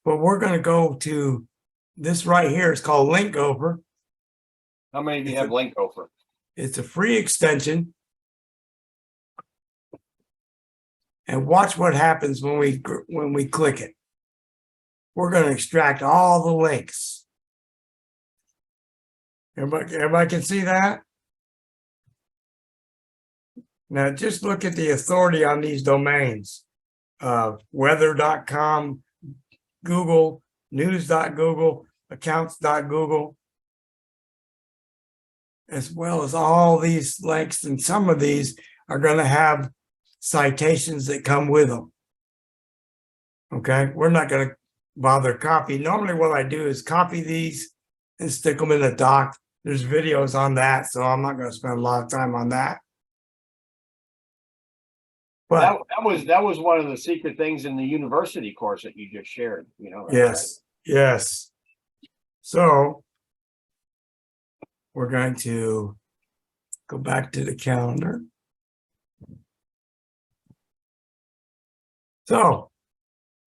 but we're going to go to this right here. It's called Link Gopher. How many of you have Link Gopher? It's a free extension. And watch what happens when we click it. We're going to extract all the links. Everybody can see that? Now just look at the authority on these domains. Weather.com, Google, news.google, accounts.google, as well as all these links. And some of these are going to have citations that come with them. Okay, we're not going to bother copy. Normally what I do is copy these and stick them in a doc. There's videos on that, so I'm not going to spend a lot of time on that. But that was one of the secret things in the university course that you just shared, you know. yes, yes. So we're going to go back to the calendar. So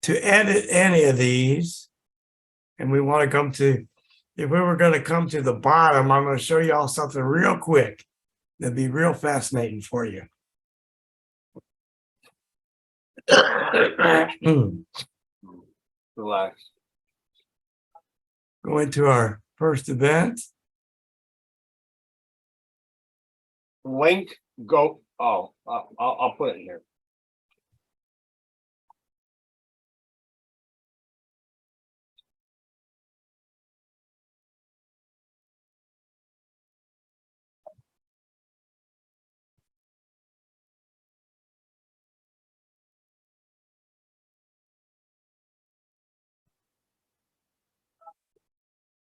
to edit any of these, and we want to come to if we were gonna come to the bottom, I'm gonna show you all something real quick. That'd be real fascinating for you. Relax. Go into our first event. Link, go, oh, I'll put it here.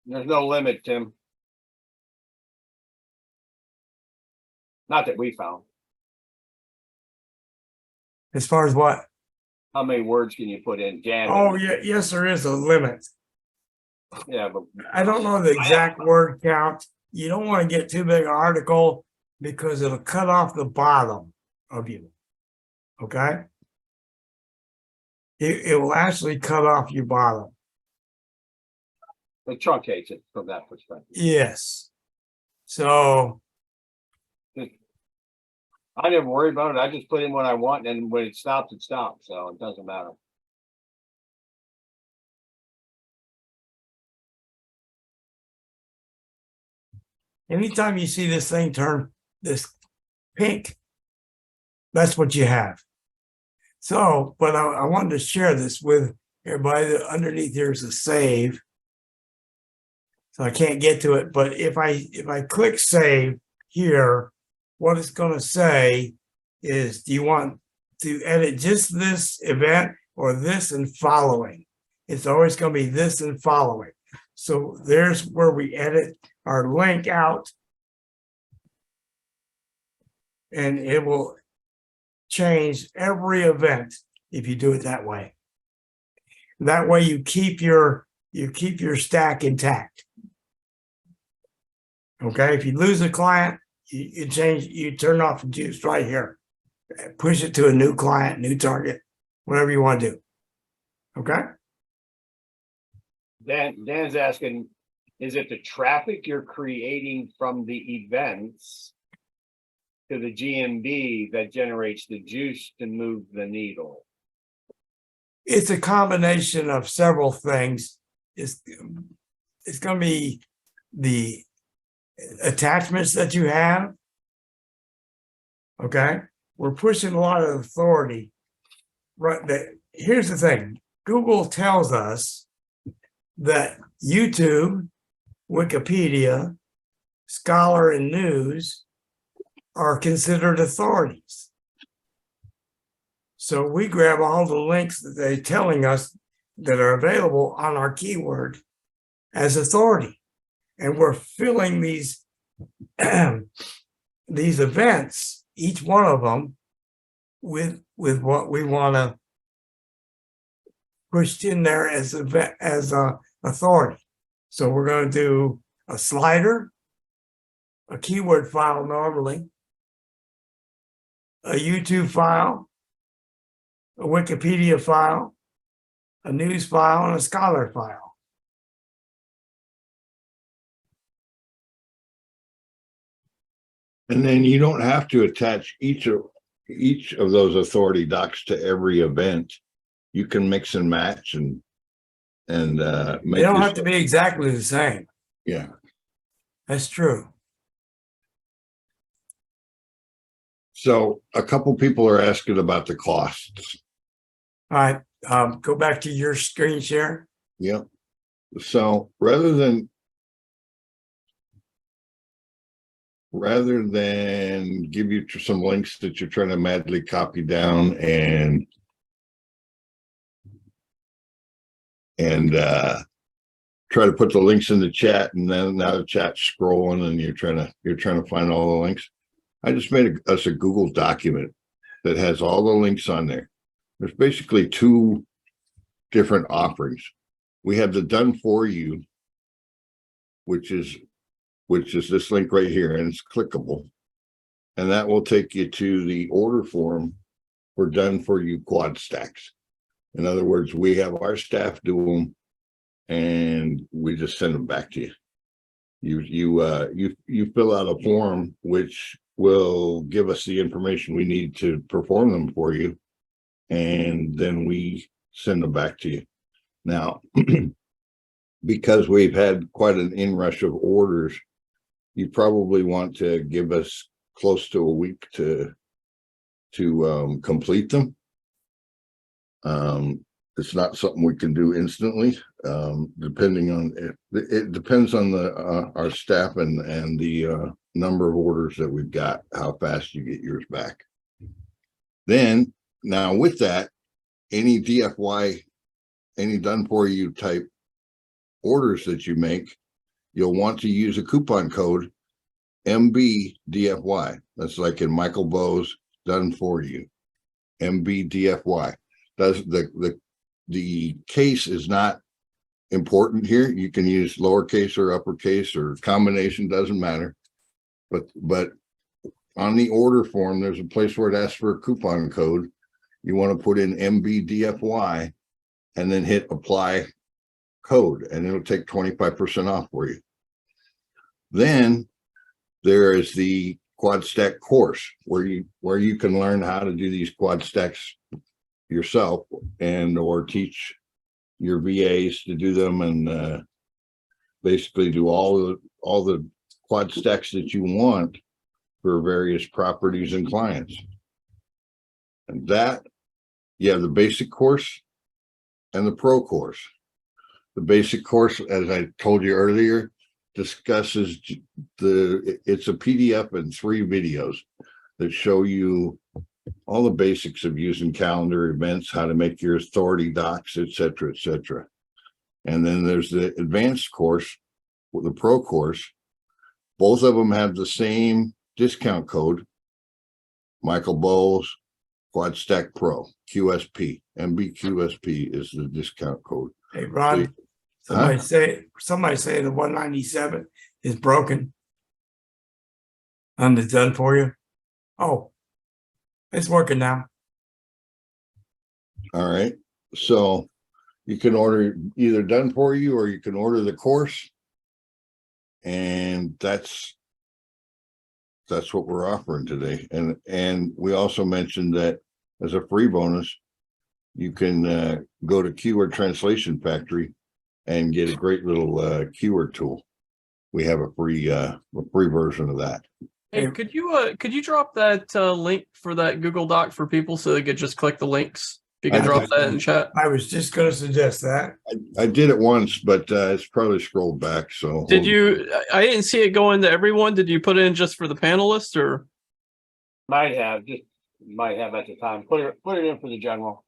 There's no limit, Tim. Not that we found. As far as what? How many words can you put in? Jan? Oh, yeah, yes, there is a limit. Yeah, but I don't know the exact word count. You don't want to get too big an article because it'll cut off the bottom of you. Okay? It will actually cut off your bottom. it truncates it from that perspective. Yes. So, I never worry about it. I just put in what I want, and when it stops, it stops. So it doesn't matter. anytime you see this thing turn this pink, that's what you have. So, but I wanted to share this with everybody. Underneath here is a save. So I can't get to it, but if I click save here, what it's going to say is, do you want to edit just this event or this and following? It's always going to be this and following. So there's where we edit our link out, and it will change every event if you do it that way. That way you keep your stack intact. Okay, if you lose a client, you turn off the juice right here. Push it to a new client, new target, whatever you want to do. Okay. Dan's asking, is it the traffic you're creating from the events to the GMB that generates the juice to move the needle? It's a combination of several things. It's going to be the attachments that you have. Okay, we're pushing a lot of authority. Right. Here's the thing: Google tells us that YouTube, Wikipedia, Scholar, and News are considered authorities. So we grab all the links that they're telling us that are available on our keyword as authority. And we're filling these events, each one of them, with what we want to push in there as authority. So we're going to do a slider, a keyword file normally, a YouTube file, a Wikipedia file, a news file, and a Scholar file. And then you don't have to attach each of those authority docs to every event. You can mix and match and make. They don't have to be exactly the same. Yeah. That's true. So a couple people are asking about the costs. All right, go back to your screen share. Yep. So rather than give you some links that you're trying to madly copy down and try to put the links in the chat, and then now the chat's scrolling and you're trying to find all the links. I just made us a Google document that has all the links on there. There's basically two different offerings. We have the done for you, which is this link right here, and it's clickable. And that will take you to the order form for done for you quad stacks. In other words, we have our staff do them, and we just send them back to you. You fill out a form which will give us the information we need to perform them for you, and then we send them back to you. Now, because we've had quite an inrush of orders, you probably want to give us close to a week to complete them. It's not something we can do instantly. Depending on it depends on our staff and the number of orders that we've got, how fast you get yours back. Then now with that, any DFY, any done for you type orders that you make, you'll want to use a coupon code MBDFY. That's like in Michael Bowes done for you. MBDFY. Does the case is not important here. You can use lowercase or uppercase or combination, doesn't matter. But on the order form, there's a place where it asks for a coupon code. You want to put in MBDFY and then hit apply code, and it'll take 25% off for you. Then there is the quad stack course where you can learn how to do these quad stacks yourself and or teach your VAs to do them, and basically do all the quad stacks that you want for various properties and clients. And that you have the basic course and the pro course. The basic course, as I told you earlier, discusses it's a PDF and 3 videos that show you all the basics of using calendar events, how to make your authority docs, etc., etc. And then there's the advanced course, with the pro course. Both of them have the same discount code, Michael Bowles Quad Stack Pro, QSP. MBQSP is the discount code. Hey, Ron, somebody say the 197 is broken on the done for you. Oh, it's working now. All right. So you can order either done for you, or you can order the course. And that's what we're offering today. And we also mentioned that as a free bonus, you can go to Keyword Translation Factory and get a great little keyword tool. We have a free version of that. Hey, could you drop that link for that Google Doc for people so they could just click the links? If you could drop that in chat. I was just going to suggest that. I did it once, but it's probably scrolled back. So Did you? I didn't see it go into everyone. Did you put it in just for the panelists, or? Might have at the time. Put it in for the general.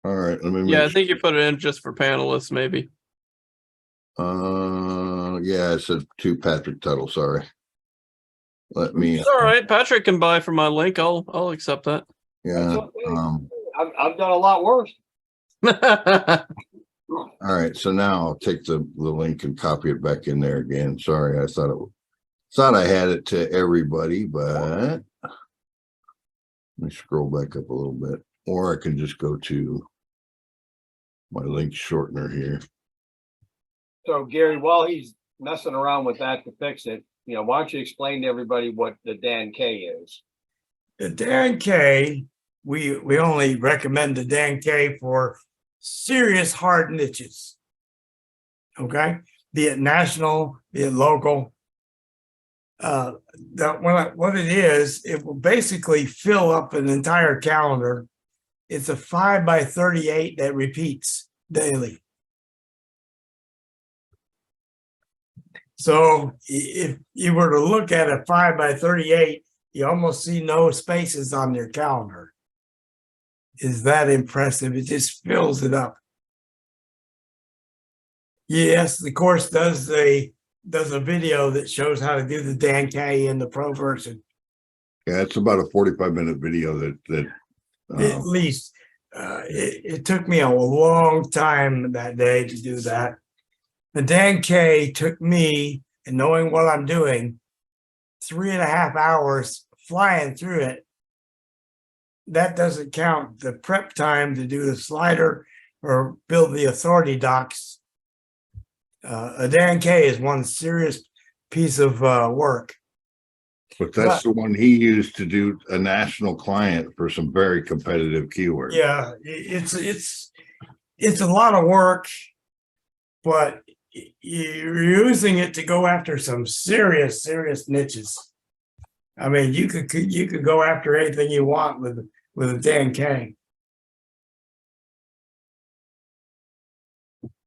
All right, let me. Yeah, I think you put it in just for panelists, maybe. Yeah, it said to Patrick Tuttle. Sorry. Let me. It's all right. Patrick can buy from my link. I'll accept that. Yeah. Okay. I've done a lot worse. All right, so now I'll take the link and copy it back in there again. Sorry, I thought I had it to everybody, but let me scroll back up a little bit, or I can just go to my link shortener here. So Gary, while he's messing around with that to fix it, why don't you explain to everybody what the Dan K is? The Dan K, we only recommend the Dan K for serious hard niches. Okay, be it national, be it local. What it is, it will basically fill up an entire calendar. It's a 5x38 that repeats daily. So if you were to look at a 5x38, you almost see no spaces on your calendar. Is that impressive? It just fills it up. Yes, the course does a video that shows how to do the Dan K in the pro version. Yeah, it's about a 45-minute video that At least it took me a long time that day to do that. The Dan K took me, and knowing what I'm doing, 3.5 hours flying through it. That doesn't count the prep time to do the slider or build the authority docs A Dan K is one serious piece of work. But that's the one he used to do a national client for some very competitive keywords. Yeah, it's a lot of work, but you're using it to go after some serious niches. I mean, you could go after anything you want with a Dan K.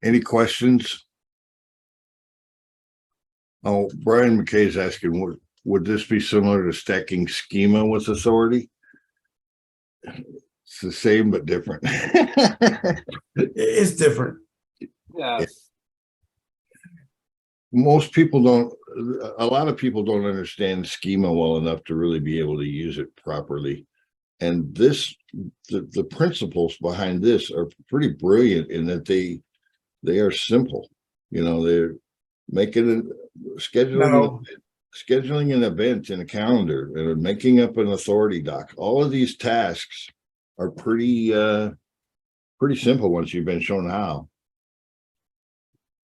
Any questions? Oh, Brian McKay's asking, would this be similar to stacking schema with authority? It's the same but different. It's different. Yeah. Most people don't, a lot of people don't understand schema well enough to really be able to use it properly. And this, the principles behind this are pretty brilliant in that they are simple. You know, they're making scheduling an event in a calendar and making up an authority doc. All of these tasks are pretty simple once you've been shown how.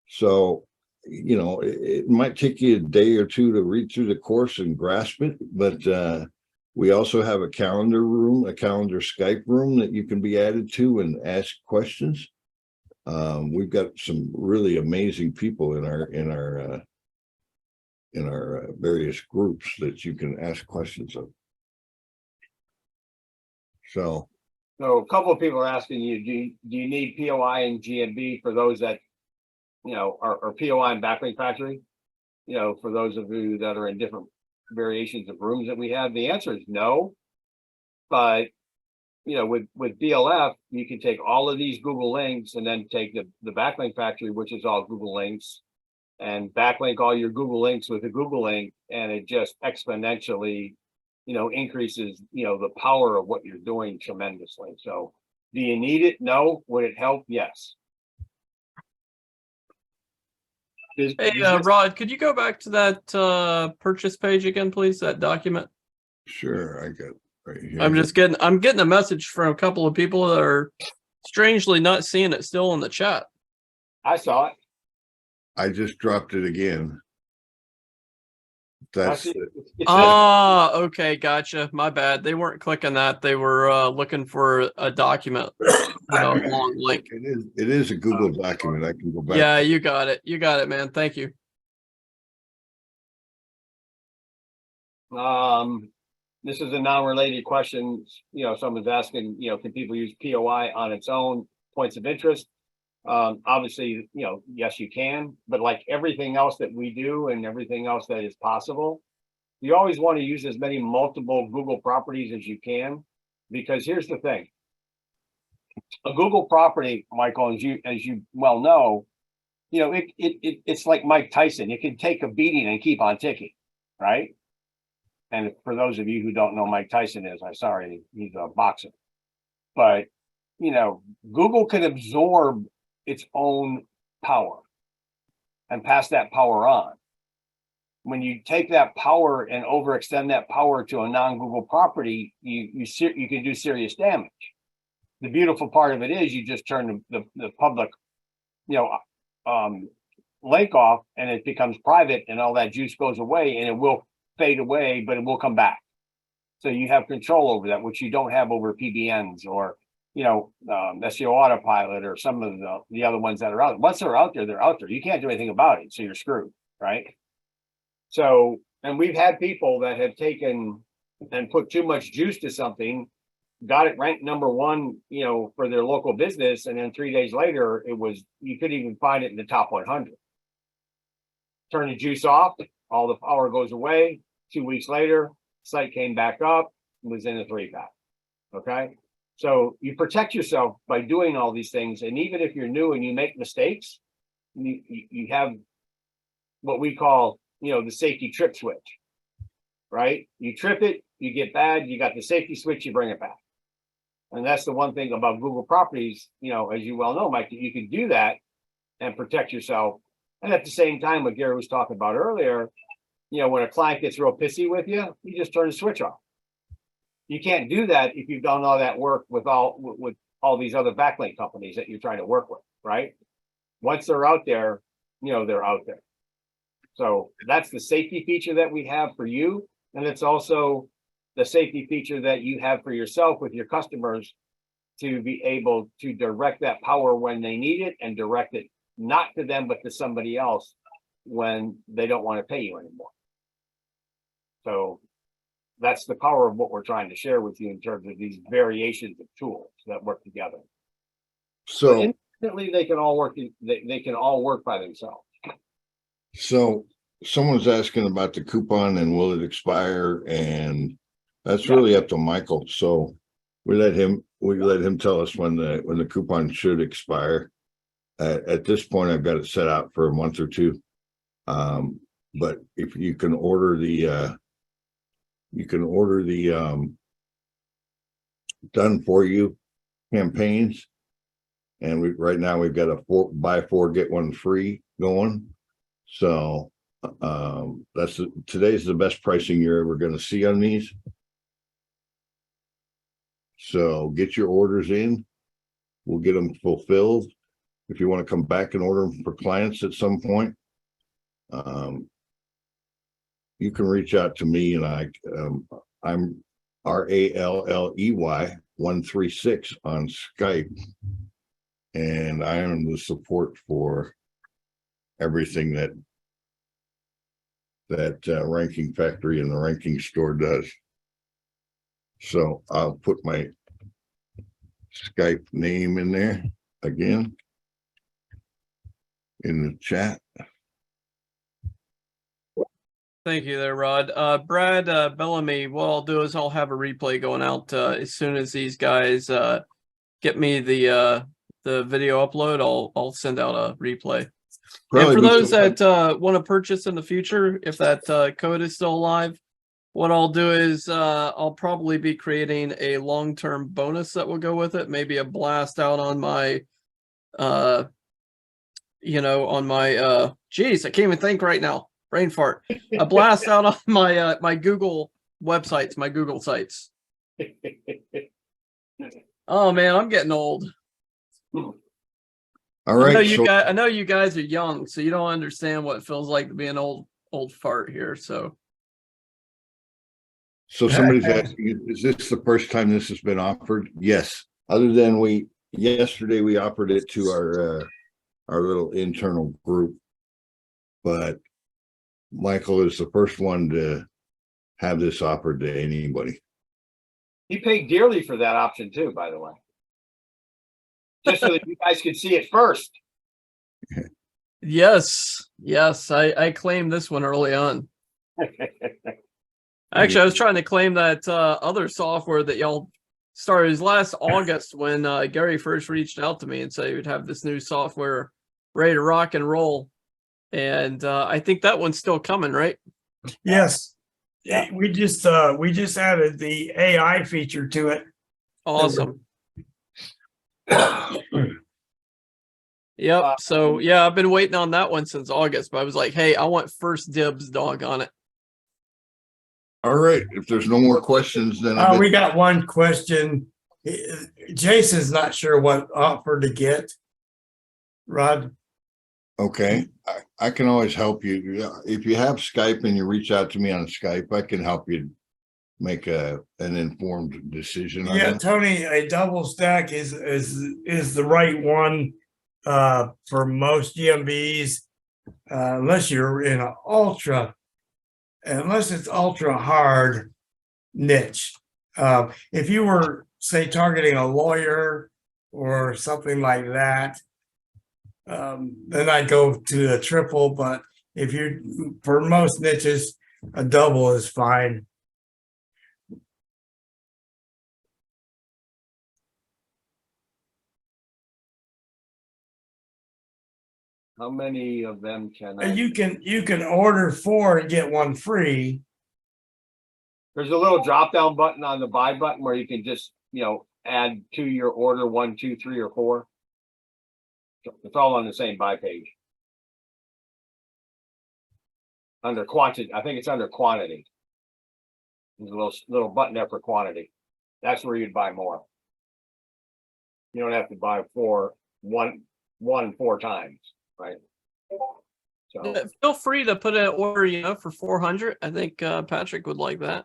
So, you know, it might take you a day or two to read through the course and grasp it, but we also have a calendar room, a calendar Skype room that you can be added to and ask questions. We've got some really amazing people in our various groups that you can ask questions of. So a couple of people are asking you, do you need POI and GMB for those that, you know, are POI and Backlink Factory? You know, for those of you that are in different variations of rooms that we have, the answer is no. But, you know, with DLF, you can take all of these Google links and then take the Backlink Factory, which is all Google links, and backlink all your Google links with a Google link, and it just exponentially, you know, increases, you know, the power of what you're doing tremendously. So do you need it? No. Would it help? Yes. Hey, Rod, could you go back to that purchase page again, please? That document. sure, I got right here. I'm getting a message from a couple of people that are strangely not seeing it still in the chat. I saw it. I just dropped it again. That's Okay, gotcha. My bad. They weren't clicking that. They were looking for a document with a long link. it is a Google document. I can go back. Yeah, you got it. You got it, man. Thank you. This is a non-related question. You know, someone's asking, you know, can people use POI on its own points of interest? Obviously, you know, yes, you can, but like everything else that we do and everything else that is possible, you always want to use as many multiple Google properties as you can, because here's the thing. A Google property, Michael, as you well know, you know, it's like Mike Tyson. It can take a beating and keep on ticking, right? And for those of you who don't know Mike Tyson is, I'm sorry, he's a boxer. But, you know, Google can absorb its own power and pass that power on. When you take that power and overextend that power to a non-Google property, you can do serious damage. The beautiful part of it is you just turn the public, you know, link off, and it becomes private, and all that juice goes away, and it will fade away, but it will come back. So you have control over that, which you don't have over PBNs or, you know, SEO Autopilot or some of the other ones that are out. Once they're out there, they're out there. You can't do anything about it, so you're screwed, right? So, and we've had people that have taken and put too much juice to something, got it ranked #1, you know, for their local business, and then 3 days later, you couldn't even find it in the top 100. Turn the juice off, all the power goes away. 2 weeks later, site came back up, was in a 3-pack. Okay. So you protect yourself by doing all these things. And even if you're new and you make mistakes, you have what we call, you know, the safety trip switch, right? You trip it, you get bad, you got the safety switch, you bring it back. And that's the one thing about Google properties, you know, as you well know, Mike, that you can do that and protect yourself. And at the same time, what Gary was talking about earlier, you know, when a client gets real pissy with you, you just turn the switch off. You can't do that if you've done all that work with all these other backlink companies that you're trying to work with, right? Once they're out there, they're out there. So that's the safety feature that we have for you. And it's also the safety feature that you have for yourself with your customers to be able to direct that power when they need it and direct it not to them, but to somebody else when they don't want to pay you anymore. So that's the power of what we're trying to share with you in terms of these variations of tools that work together. So, Instantly, they can all work. They can all work by themselves. so someone's asking about the coupon and will it expire? And that's Yeah. really up to Michael. So we let him tell us when the coupon should expire. At this point, I've got it set out for a month or two. But if you can order the done for you campaigns. And right now we've got a buy 4 get 1 free going. So today's the best pricing you're ever going to see on these. So get your orders in. We'll get them fulfilled. If you want to come back and order them for clients at some point, you can reach out to me, and I'm RALLEY 136 on Skype, and I am the support for everything that Ranking Factory and the Ranking Store does. So I'll put my Skype name in there again in the chat. Thank you there, Rod. Brad Bellamy, what I'll do is I'll have a replay going out as soon as these guys get me the video upload. I'll send out a replay. And for those that want to purchase in the future, if that code is still alive, what I'll do is I'll probably be creating a long-term bonus that will go with it. Maybe a blast out on my geez, I can't even think right now. Brain fart. A blast out on my my Google websites, my Google sites. Oh man, I'm getting old. All right. I know you guys are young, so you don't understand what it feels like to be an old fart here. So somebody's asking, is this the first time this has been offered? Yes. Other than yesterday we offered it to our little internal group, but Michael is the first one to have this offered to anybody. He paid dearly for that option too, by the way. Just so that you guys could see it first. yes, I claimed this one early on. Actually, I was trying to claim that other software that y'all started. It was last August when Gary first reached out to me and said he would have this new software ready to rock and roll. And I think that one's still coming, right? Yes. Yeah, we just added the AI feature to it. Awesome. Yep. So yeah, I've been waiting on that one since August, but I was like, hey, I want first dibs dog on it. All right. If there's no more questions, then We got one question. Jason's not sure what offer to get. Rod? okay. I can always help you. If you have Skype and you reach out to me on Skype, I can help you make an informed decision. Yeah, Tony, a double stack is the right one for most GMBs, unless you're in an unless it's ultra hard niche. If you were, say, targeting a lawyer or something like that, then I'd go to a triple. But if you, for most niches, a double is fine. How many of them can I? And you can order 4 and get 1 free. There's a little drop down button on the buy button where you can just, add to your order 1, 2, 3, or 4. It's all on the same buy page. Under quantity, I think it's under quantity. There's a little button there for quantity. That's where you'd buy more. You don't have to buy 4 times, right? So, Feel free to put an order, for 400. I think Patrick would like that.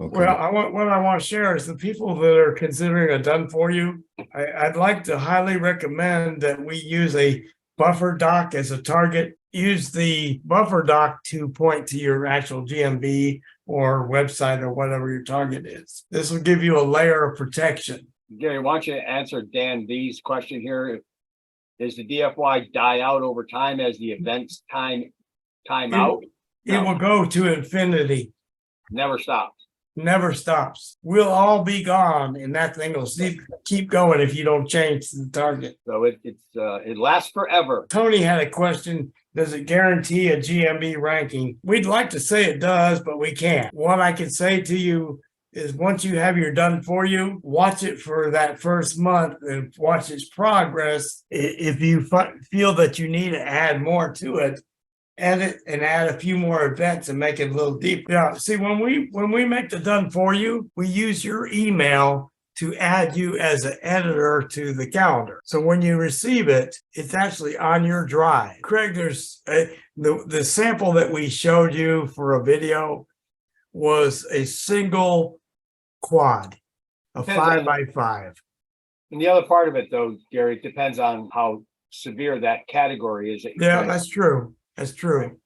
Okay. Well, what I want to share is the people that are considering a done for you. I'd like to highly recommend that we use a buffer doc as a target. Use the buffer doc to point to your actual GMB or website or whatever your target is. This will give you a layer of protection. Gary, why don't you answer Dan V's question here? Does the DFY die out over time as the events time out? It No. will go to infinity, Never stops. never stops. We'll all be gone and that thing will keep going if you don't change the target. So it lasts forever. Tony had a question. Does it guarantee a GMB ranking? We'd like to say it does, but we can't. What I can say to you is once you have your done for you, watch it for that first month and watch its progress. If you feel that you need to add more to it, edit and add a few more events and make it a little deeper. Yeah, see, when we make the done for you, we use your email to add you as an editor to the calendar. So when you receive it, it's actually on your drive. Craig, there's the sample that we showed you for a video was a single quad, a Depends on- 5x5. And the other part of it though, Gary, it depends on how severe that category is. That you're Yeah, trying- that's true. That's true.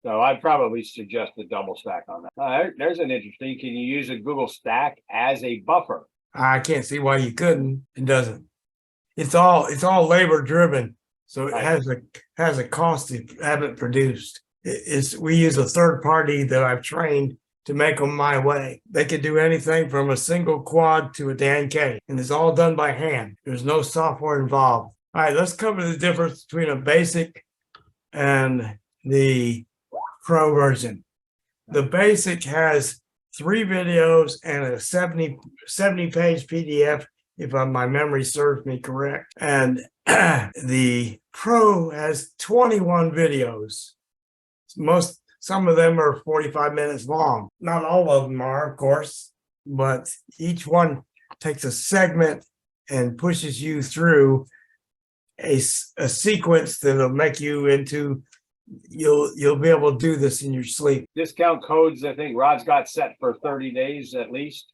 So I'd probably suggest the double stack on that. There's an interesting, can you use a Google Stack as a buffer? I can't see why you couldn't. It doesn't. It's all labor driven. So it Right. has a cost to have it produced. We use a third party that I've trained to make them my way. They can do anything from a single quad to a Dan K, and it's all done by hand. There's no software involved. All right, let's cover the difference between a basic and the pro version. The basic has 3 videos and a 70 page PDF, if my memory serves me correct. And the pro has 21 videos. Some of them are 45 minutes long. Not all of them are, of course, but each one takes a segment and pushes you through a sequence that'll make you into, you'll be able to do this in your sleep. Discount codes, I think Rod's got set for 30 days at least.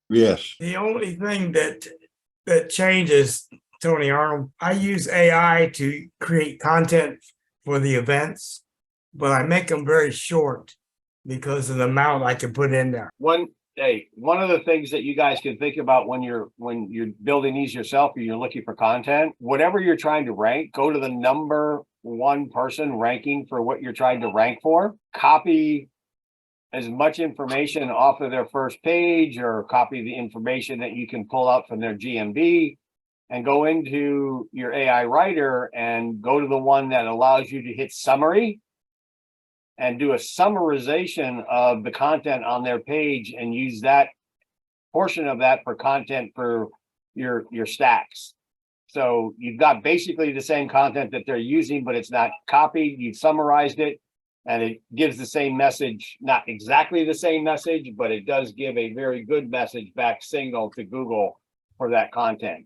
Yes, The only thing that changes, Tony Arnold, I use AI to create content for the events, but I make them very short because of the amount I can put in there. One of the things that you guys can think about when you're building these yourself or you're looking for content, whatever you're trying to rank, go to the number one person ranking for what you're trying to rank for, copy as much information off of their first page or copy the information that you can pull out from their GMB and go into your AI writer and go to the one that allows you to hit summary and do a summarization of the content on their page and use that portion of that for content for your stacks. So you've got basically the same content that they're using, but it's not copied. You've summarized it and it gives the same message, not exactly the same message, but it does give a very good message back signal to Google for that content.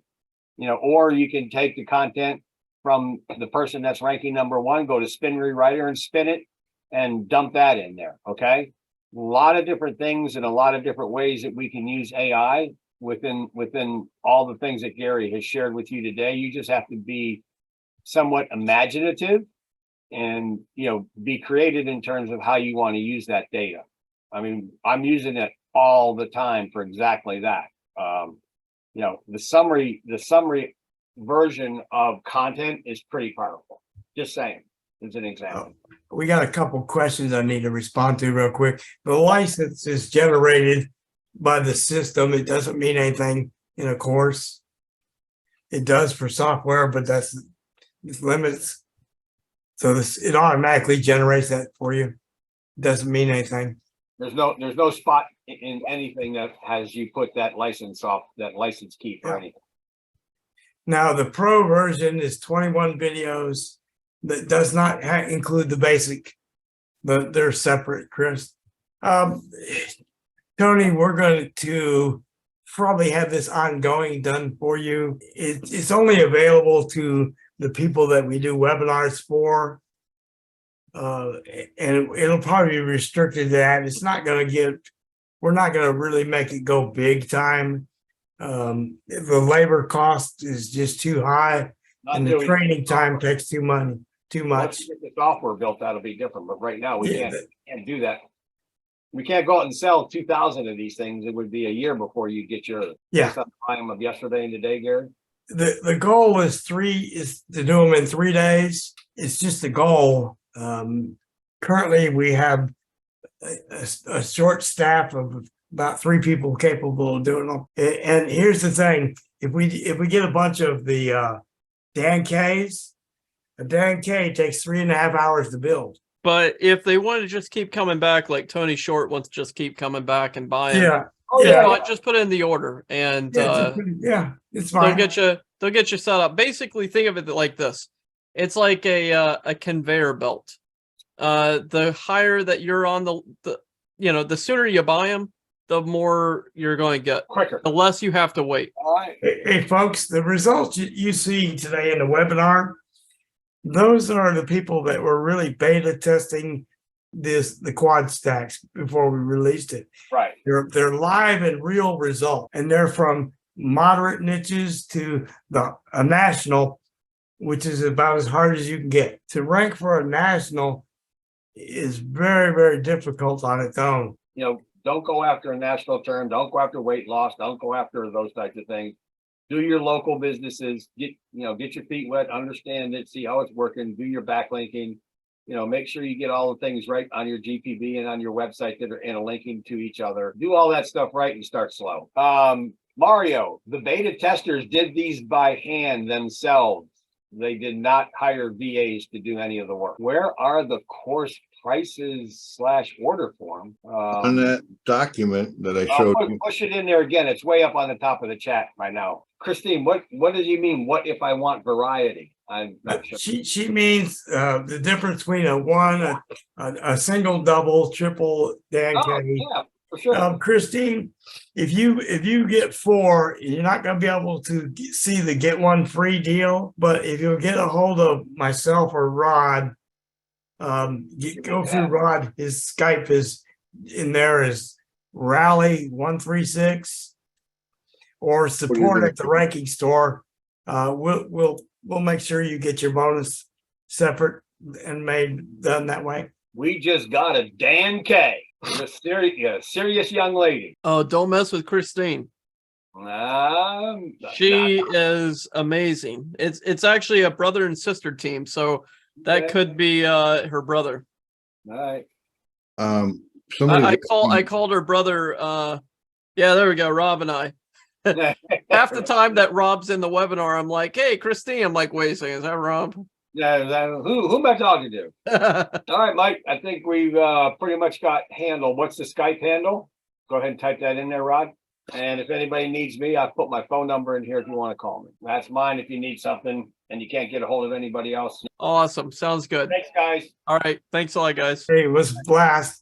Or you can take the content from the person that's ranking number one, go to Spin Rewriter and spin it and dump that in there. Okay. A lot of different things and a lot of different ways that we can use AI within all the things that Gary has shared with you today. You just have to be somewhat imaginative and, be creative in terms of how you want to use that data. I mean, I'm using it all the time for exactly that. The summary version of content is pretty powerful. Just saying, as an example. We got a couple questions I need to respond to real quick. The license is generated by the system. It doesn't mean anything in a course. It does for software, but that's limits. So it automatically generates that for you. It doesn't mean anything. There's no spot in anything that has you put that license key for Yeah. anything. Now, the pro version is 21 videos that does not include the basic. They're separate, Chris. Tony, we're going to probably have this ongoing done for you. It's only available to the people that we do webinars for. and it'll probably be restricted to that. It's not gonna we're not gonna really make it go big time. The labor cost is just too high Not and the doing- training time takes too much. Once you get the software built, that'll be different, but right now, we Yeah, can't do that. We can't go out and sell 2,000 of these things. It would be a year before you get your. Yeah. based on the time of yesterday and today, Gary. The goal is to do them in 3 days. It's just a goal. Currently, we have a short staff of about 3 people capable of doing them. And here's the thing, if we get a bunch of the Dan Ks, a Dan K takes 3.5 hours to build. But if they want to just keep coming back, like Tony Short wants to just keep coming back and buying, Yeah, Oh, yeah. just put in the order and yeah, it's they'll fine. they'll get you set up. Basically, think of it like this: it's like a conveyor belt. The higher that you're on the sooner you buy them, the more you're going to get. Quicker. The less you have to wait. All right. Hey, folks, the results you see today in the webinar, those are the people that were really beta testing the quad stacks before we released it. Right. They're live and real result, and they're from moderate niches to a national, which is about as hard as you can get. To rank for a national is very, very difficult on its own. Don't go after a national term. Don't go after weight loss. Don't go after those types of things. Do your local businesses, get your feet wet, understand it, see how it's working, do your backlinking. Make sure you get all the things right on your GPV and on your website that are interlinking to each other. Do all that stuff right and start slow. Mario, the beta testers did these by hand themselves. They did not hire VAs to do any of the work. Where are the course prices / order form? On that document that I I'll showed you, push it in there again. It's way up on the top of the chat right now. Christine, what does you mean? What if I want variety? I'm not sure. She means the difference between a single, double, triple, Dan Oh, K. yeah, for sure. Christine, if you get 4, you're not going to be able to see the get one free deal. But if you'll get a hold of myself or Rod, go through Rod. His Skype is in there is Rally136 or support at the ranking store. We'll make sure you get your bonus separate and done that way. We just got a Dan K. A serious young lady. Oh, don't mess with Christine. She is amazing. It's actually a brother and sister team, so that could be her brother. All right. somebody. I called her brother. Yeah, there we go. Rob and I. Half the time that Rob's in the webinar, I'm like, "Hey, Christine." I'm like, "Wait a second, is that Rob?" Yeah, who am I talking to? All right, Mike. I think we've pretty much got handled. What's the Skype handle? Go ahead and type that in there, Rod. And if anybody needs me, I'll put my phone number in here if you want to call me. That's mine if you need something and you can't get a hold of anybody else. Awesome. Sounds good. Thanks, guys. All right. Thanks a lot, guys. Hey, it was a blast.